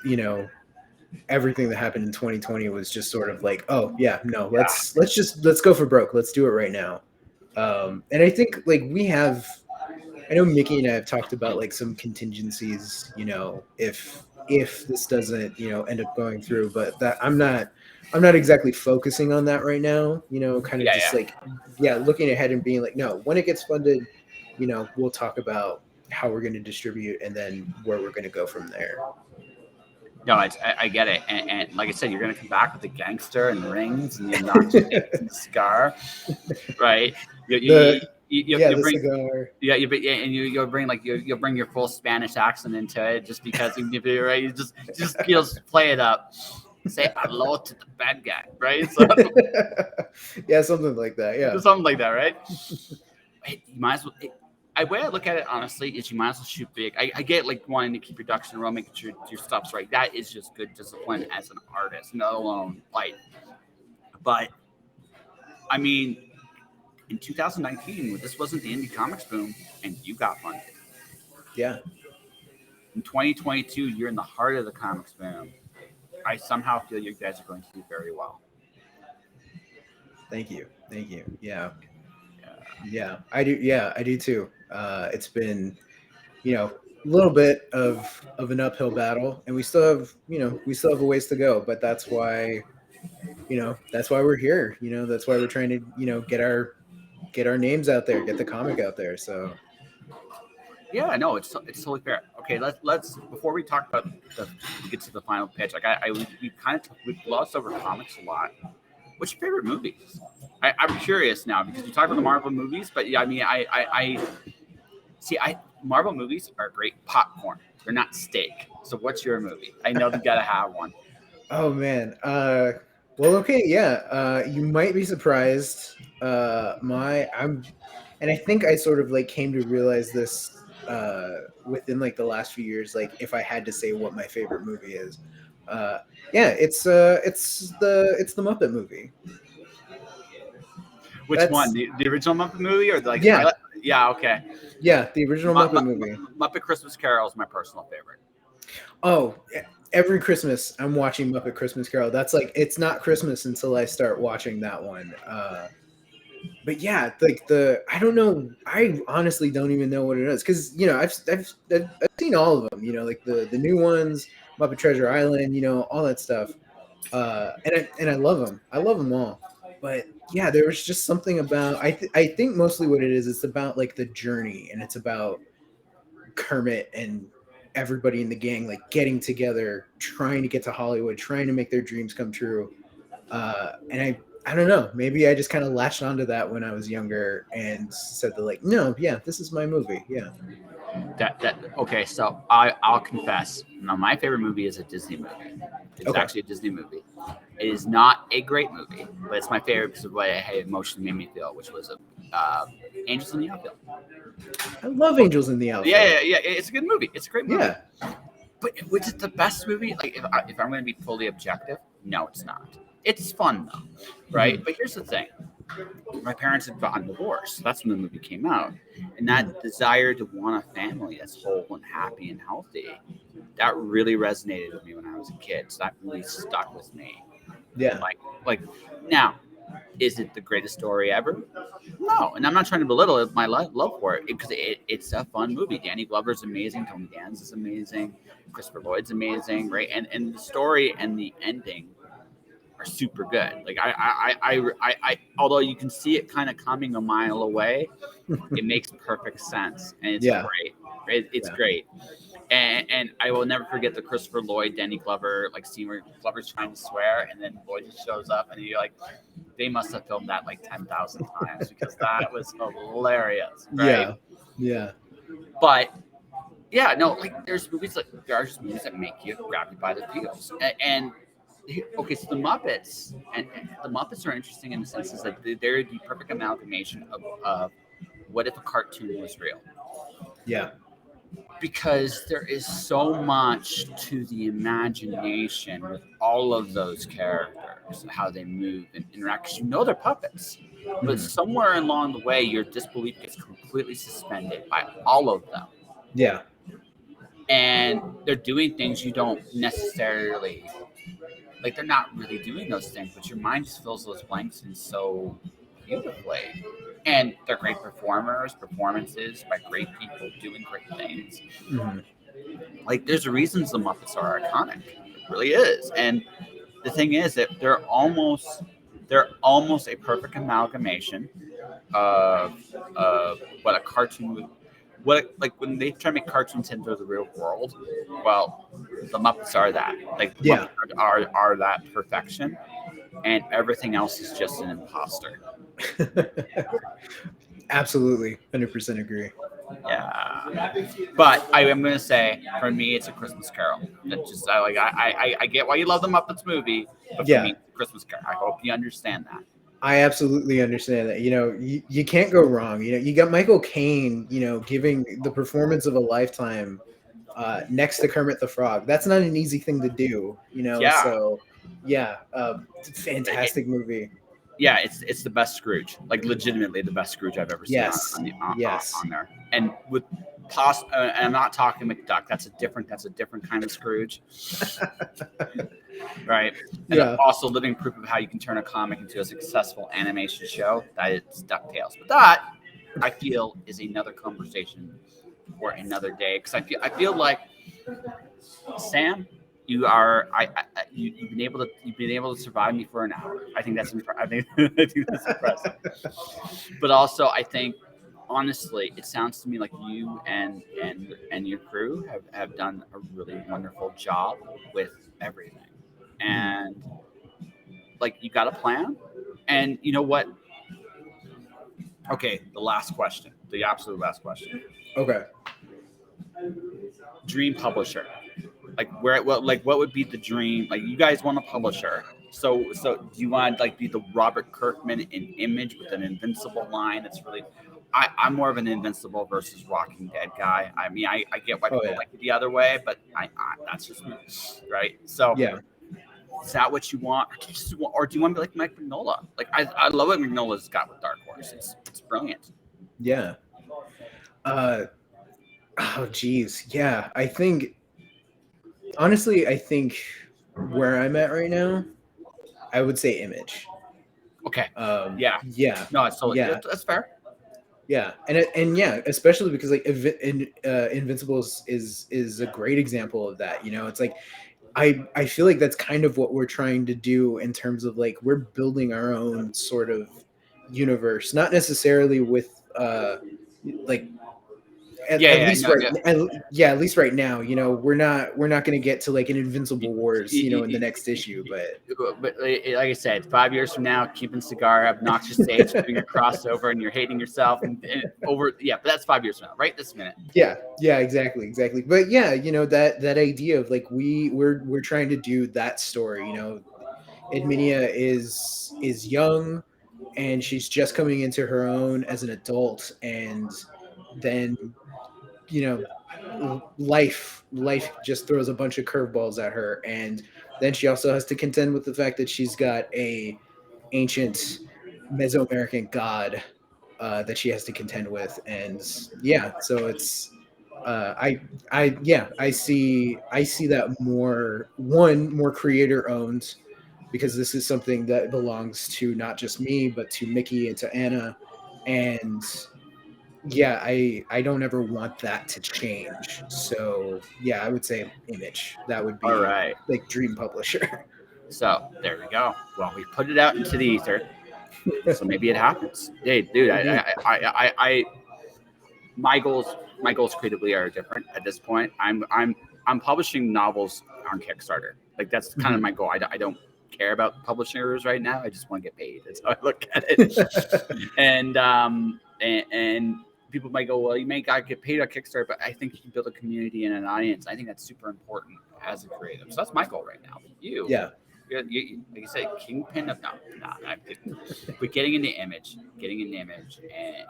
Speaker 2: everything that happened in 2020 was just sort of like, oh yeah, no, let's go for broke. Let's do it right now. And I think like I know Mickey and I have talked about like some contingencies, if this doesn't, end up going through, but that I'm not exactly focusing on that right now, kind of just like, yeah, looking ahead and being like, no, when it gets funded, we'll talk about how we're going to distribute and then where we're going to go from there.
Speaker 1: No, I get it, and like I said, you're gonna come back with the gangster and the rings and the obnoxious and the cigar, right? You
Speaker 2: The
Speaker 1: bring
Speaker 2: cigar.
Speaker 1: yeah, you'll bring like you'll bring your full Spanish accent into it just because right, you just play it up, say hello to the bad guy, right? So
Speaker 2: Yeah, something like that. Yeah,
Speaker 1: something like that, right? Hey, you might as well. The way I look at it, honestly, is you might as well shoot big. I get like wanting to keep your ducks in a row, making sure your stuff's right. That is just good discipline as an artist, let alone like. But I mean, in 2019, this wasn't the indie comics boom, and you got funded.
Speaker 2: yeah.
Speaker 1: In 2022, you're in the heart of the comics boom. I somehow feel you guys are going to do very well.
Speaker 2: Thank you. Yeah, I do. Yeah, I do too. It's been, a little bit of an uphill battle, and we still have a ways to go. But that's why we're here. That's why we're trying to, get our names out there, get the comic out there. So
Speaker 1: Yeah, no, it's totally fair. Okay, let's before we talk about we get to the final pitch. Like we glossed over comics a lot. What's your favorite movies? I'm curious now because you talk about the Marvel movies, but yeah, I mean, I see. Marvel movies are great popcorn. They're not steak. So what's your movie? I know you gotta have one.
Speaker 2: oh man. Well, okay, yeah. You might be surprised. And I think I sort of like came to realize this within like the last few years. Like, if I had to say what my favorite movie is, yeah, it's the Muppet movie.
Speaker 1: Which one? The original Muppet movie or like?
Speaker 2: Yeah.
Speaker 1: Yeah. Okay.
Speaker 2: Yeah, the original Muppet movie.
Speaker 1: Muppet Christmas Carol is my personal favorite.
Speaker 2: Oh, every Christmas I'm watching Muppet Christmas Carol. That's like, it's not Christmas until I start watching that one. But yeah, like I don't know. I honestly don't even know what it is because I've seen all of them. Like the new ones, Muppet Treasure Island. All that stuff. And I love them. I love them all. But yeah, there was just something about I think mostly what it is. It's about like the journey, and it's about Kermit and everybody in the gang like getting together, trying to get to Hollywood, trying to make their dreams come true. And I don't know, maybe I just kind of latched onto that when I was younger and said that like, no, yeah, this is my movie. Yeah.
Speaker 1: Okay, so I'll confess. Now, my favorite movie is a Disney movie. It's
Speaker 2: Okay.
Speaker 1: actually a Disney movie. It is not a great movie, but it's my favorite because of what it emotionally made me feel, which was Angels in the Outfield.
Speaker 2: I love Angels in the Outfield.
Speaker 1: Yeah. It's a good movie. It's a great movie.
Speaker 2: Yeah.
Speaker 1: But was it the best movie? Like, if I'm going to be fully objective, no, it's not. It's fun though, right? But here's the thing: my parents had gotten divorced. That's when the movie came out, and that desire to want a family that's whole and happy and healthy that really resonated with me when I was a kid. So that really stuck with me.
Speaker 2: Yeah.
Speaker 1: Like now, is it the greatest story ever? No, and I'm not trying to belittle it, my love for it because it's a fun movie. Danny Glover's amazing, Tony Danza is amazing, Christopher Lloyd's amazing, right? And the story and the ending are super good. Like although you can see it kind of coming a mile away, it makes perfect sense, and it's
Speaker 2: Yeah.
Speaker 1: great. It's
Speaker 2: Yeah.
Speaker 1: great, and I will never forget the Christopher Lloyd, Danny Glover like scene where Glover's trying to swear, and then Lloyd just shows up, and you're like, they must have filmed that like 10,000 times because that was hilarious, right?
Speaker 2: Yeah. Yeah.
Speaker 1: But yeah, no, like there are just movies that make you grab you by the heels, and okay, so and the Muppets are interesting in the sense is that they're the perfect amalgamation of what if a cartoon was real,
Speaker 2: Yeah.
Speaker 1: because there is so much to the imagination with all of those characters and how they move and interact. Because you know they're puppets, but
Speaker 2: Mhm.
Speaker 1: somewhere along the way, your disbelief gets completely suspended by all of them,
Speaker 2: Yeah.
Speaker 1: and they're doing things you don't necessarily like. They're not really doing those things, but your mind just fills those blanks in so beautifully. And they're great performances by great people doing great things.
Speaker 2: Mhm.
Speaker 1: Like there's reasons the Muppets are iconic. It really is. And the thing is that they're almost a perfect amalgamation of what a cartoon would what like when they try to make cartoons into the real world. Well, the Muppets are that. Like the
Speaker 2: Yeah.
Speaker 1: Muppets are that perfection, and everything else is just an imposter.
Speaker 2: Absolutely. 100% agree.
Speaker 1: Yeah, but I am gonna say for me it's a Christmas Carol. That just I get why you love the Muppets movie, but for me
Speaker 2: Yeah.
Speaker 1: it's a Christmas Carol. I hope you understand that.
Speaker 2: I absolutely understand that. You can't go wrong. You got Michael Caine, giving the performance of a lifetime next to Kermit the Frog. That's not an easy thing to do.
Speaker 1: Yeah,
Speaker 2: So, yeah,
Speaker 1: it,
Speaker 2: fantastic movie.
Speaker 1: yeah, it's the best Scrooge, like legitimately the best Scrooge I've ever seen
Speaker 2: Yes. Yes.
Speaker 1: on there. And with and I'm not talking McDuck. That's a different kind of Scrooge, right? And
Speaker 2: Yeah.
Speaker 1: also living proof of how you can turn a comic into a successful animation show. That is DuckTales. But that I feel is another conversation for another day because I feel like Sam, you've been able to survive me for an hour. I think I think that's impressive. But also, I think honestly, it sounds to me like you and your crew have done a really wonderful job with everything,
Speaker 2: Mhm.
Speaker 1: and like you got a plan, and you know what? Okay, the last question, the absolute last question.
Speaker 2: Okay.
Speaker 1: Dream publisher. Like what would be the dream? Like you guys want a publisher. So do you want to like be the Robert Kirkman in Image with an invincible line that's really I'm more of an Invincible versus Walking Dead guy. I mean, I get why
Speaker 2: Oh
Speaker 1: people
Speaker 2: yeah.
Speaker 1: like it the other way, but that's just me, right? So
Speaker 2: Yeah.
Speaker 1: is that what you want, or do you want to be like Mike Mignola? Like I love what Mignola's got with Dark Horse. It's brilliant.
Speaker 2: Yeah. Uh. Oh, geez. Yeah. I think where I'm at right now, I would say Image.
Speaker 1: Okay, yeah,
Speaker 2: Yeah.
Speaker 1: no, it's totally
Speaker 2: Yeah.
Speaker 1: that's fair.
Speaker 2: Yeah, and yeah, especially because like Invincibles is a great example of that. It's like I feel like that's kind of what we're trying to do in terms of like we're building our own sort of universe, not necessarily with like at,
Speaker 1: Yeah,
Speaker 2: at
Speaker 1: yeah,
Speaker 2: least
Speaker 1: no,
Speaker 2: right
Speaker 1: yeah.
Speaker 2: yeah, at least right now, we're not going to get to like an Invincible Wars, in the next issue, but
Speaker 1: But like I said, 5 years from now, Cuban cigar, obnoxious stage, doing a crossover, and you're hating yourself, and over. Yeah, but that's 5 years from now, right? This minute.
Speaker 2: yeah, exactly. But yeah, that idea of like we're trying to do that story. Edminia is young and she's just coming into her own as an adult, and then you know life just throws a bunch of curveballs at her, and then she also has to contend with the fact that she's got a ancient Mesoamerican god that she has to contend with, and yeah, so I see that more creator owned, because this is something that belongs to not just me but to Mickey and to Anna, and yeah, I don't ever want that to change. So yeah, I would say Image. That would
Speaker 1: All
Speaker 2: be
Speaker 1: right.
Speaker 2: like dream publisher.
Speaker 1: So there we go. Well, we put it out into the ether, so maybe it happens. Hey, dude,
Speaker 2: Maybe.
Speaker 1: my goals creatively are different at this point. I'm publishing novels on Kickstarter. Like that's kind of my goal. I don't care about publishers right now. I just want to get paid. That's how I look at it. And people might go, well, you may not get paid on Kickstarter, but I think you can build a community and an audience. I think that's super important as a creative. So that's my goal right now. You,
Speaker 2: Yeah.
Speaker 1: like you said, kingpin of but getting into image, and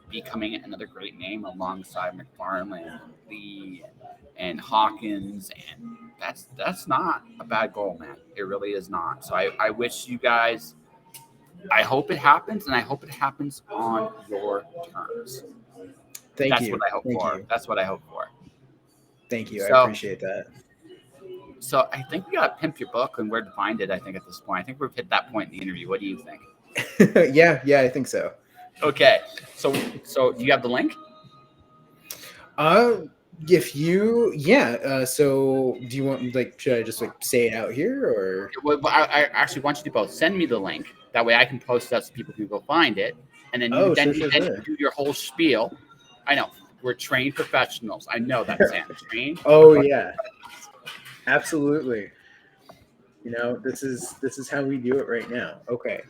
Speaker 1: becoming another great name alongside McFarlane, Lee, and Hawkins, and that's not a bad goal, man. It really is not. So I wish you guys. I hope it happens, and I hope it happens on your terms.
Speaker 2: Thank
Speaker 1: That's
Speaker 2: you.
Speaker 1: what I hope
Speaker 2: Thank
Speaker 1: for.
Speaker 2: you.
Speaker 1: That's what I hope for.
Speaker 2: Thank you. I
Speaker 1: So,
Speaker 2: appreciate that.
Speaker 1: so I think we got to pimp your book and where to find it. I think at this point, I think we've hit that point in the interview. What do you think?
Speaker 2: Yeah, I think so.
Speaker 1: Okay. So do you have the link?
Speaker 2: If you, so do you want, like, should I just like say it out here, or?
Speaker 1: Well, I actually want you to both send me the link. That way I can post that so people can go find it. And then you
Speaker 2: Sure.
Speaker 1: do your whole spiel. I know. We're trained professionals. I know that, Sam. Trained.
Speaker 2: Oh yeah, absolutely. You know, this is how we do it right now. Okay.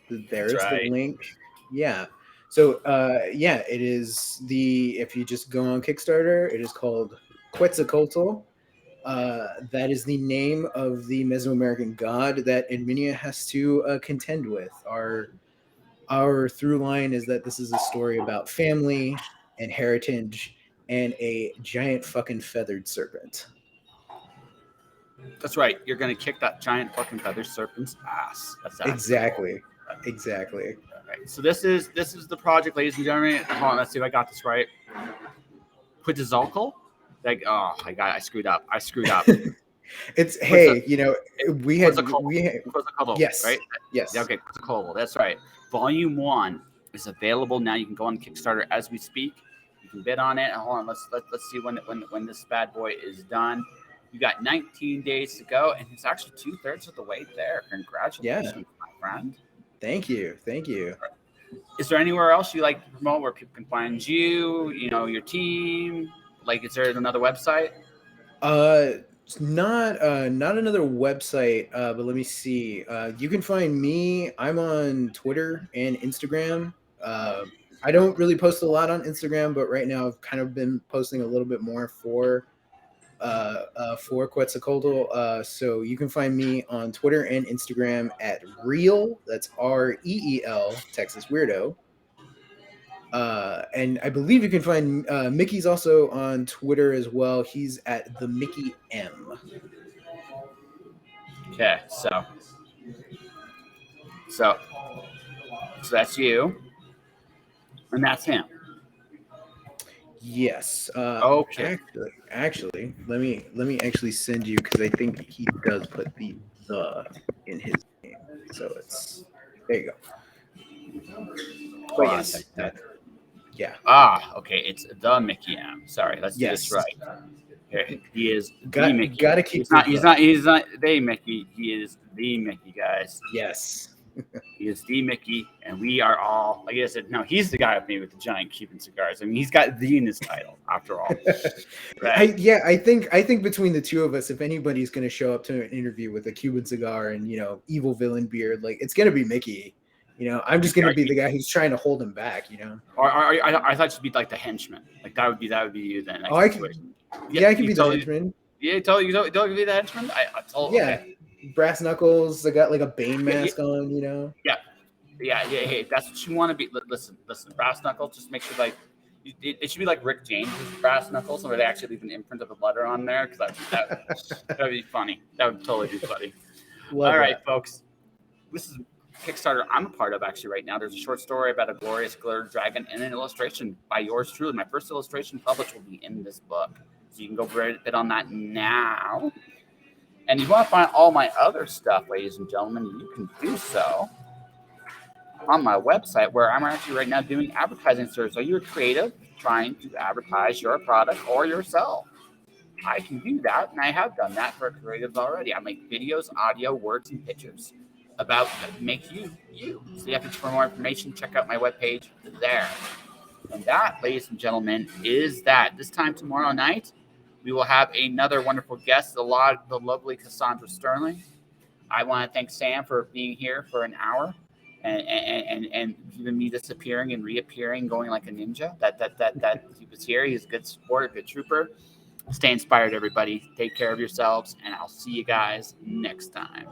Speaker 2: There's
Speaker 1: right.
Speaker 2: the link. Yeah. So it is if you just go on Kickstarter, it is called Quetzalcoatl. That is the name of the Mesoamerican god that Adminia has to contend with. Our through line is that this is a story about family and heritage and a giant fucking feathered serpent.
Speaker 1: That's right. You're gonna kick that giant fucking feather serpent's ass. That's
Speaker 2: Exactly.
Speaker 1: Okay. So this is the project, ladies and gentlemen. Hold on, let's see if I got this right. Quetzalcoatl? Like, oh, I screwed up.
Speaker 2: It's
Speaker 1: Quetzalcoatl,
Speaker 2: yes,
Speaker 1: right?
Speaker 2: yes.
Speaker 1: Okay, Quetzalcoatl. That's right. Volume 1 is available now. You can go on Kickstarter as we speak. You can bid on it. Hold on, let's see when this bad boy is done. You got 19 days to go, and it's actually 2/3 of the way there. Congratulations, my friend.
Speaker 2: Thank you.
Speaker 1: Is there anywhere else you like to promote where people can find you? You know, your team. Like, is there another website?
Speaker 2: Not another website. But let me see. You can find me. I'm on Twitter and Instagram. I don't really post a lot on Instagram, but right now I've kind of been posting a little bit more for Quetzalcoatl. So you can find me on Twitter and Instagram at Reel. That's REEL, Texas Weirdo. And I believe you can find Mickey's also on Twitter as well. He's at the Mickey M.
Speaker 1: Okay, so that's you, and that's him.
Speaker 2: Yes.
Speaker 1: Okay.
Speaker 2: Actually, let me actually send you, because I think he does put the in his name. So it's there you go. But yes, yeah.
Speaker 1: Okay. It's the Mickey M. Sorry, let's do this right. Here, he is the Mickey.
Speaker 2: Gotta keep.
Speaker 1: He's not the Mickey. He is the Mickey, guys.
Speaker 2: Yes.
Speaker 1: He is the Mickey, and we are all, like I said, no, he's the guy with me with the giant Cuban cigars. I mean, he's got the in his title, after all. Right?
Speaker 2: I think between the two of us, if anybody's going to show up to an interview with a Cuban cigar and, evil villain beard, like, it's going to be Mickey. I'm just going to be the guy who's trying to hold him back,
Speaker 1: Or I thought you'd be like the henchman. Like, that would be you then.
Speaker 2: I could be the henchman.
Speaker 1: Yeah, you totally be the henchman? Okay.
Speaker 2: Brass knuckles. I got like a Bane mask on,
Speaker 1: Yeah. Hey, that's what you want to be. Listen. Brass knuckles. Just make sure it should be like Rick James' brass knuckles, where they actually leave an imprint of a letter on there. Because that would be funny. That would totally be funny. All right, folks. This is Kickstarter I'm a part of actually right now. There's a short story about a glorious glitter dragon and an illustration by yours truly. My first illustration published will be in this book. So you can go bid on that now. And if you want to find all my other stuff, ladies and gentlemen, you can do so on my website, where I'm actually right now doing advertising service. Are you a creative trying to advertise your product or yourself? I can do that, and I have done that for creatives already. I make videos, audio, words, and pictures about make you you. So for more information, check out my webpage there. And that, ladies and gentlemen, is that. This time tomorrow night, we will have another wonderful guest, the lovely Cassandra Sterling. I want to thank Sam for being here for an hour and even me disappearing and reappearing, going like a ninja. That he was here. He's a good sport, a good trooper. Stay inspired, everybody. Take care of yourselves, and I'll see you guys next time.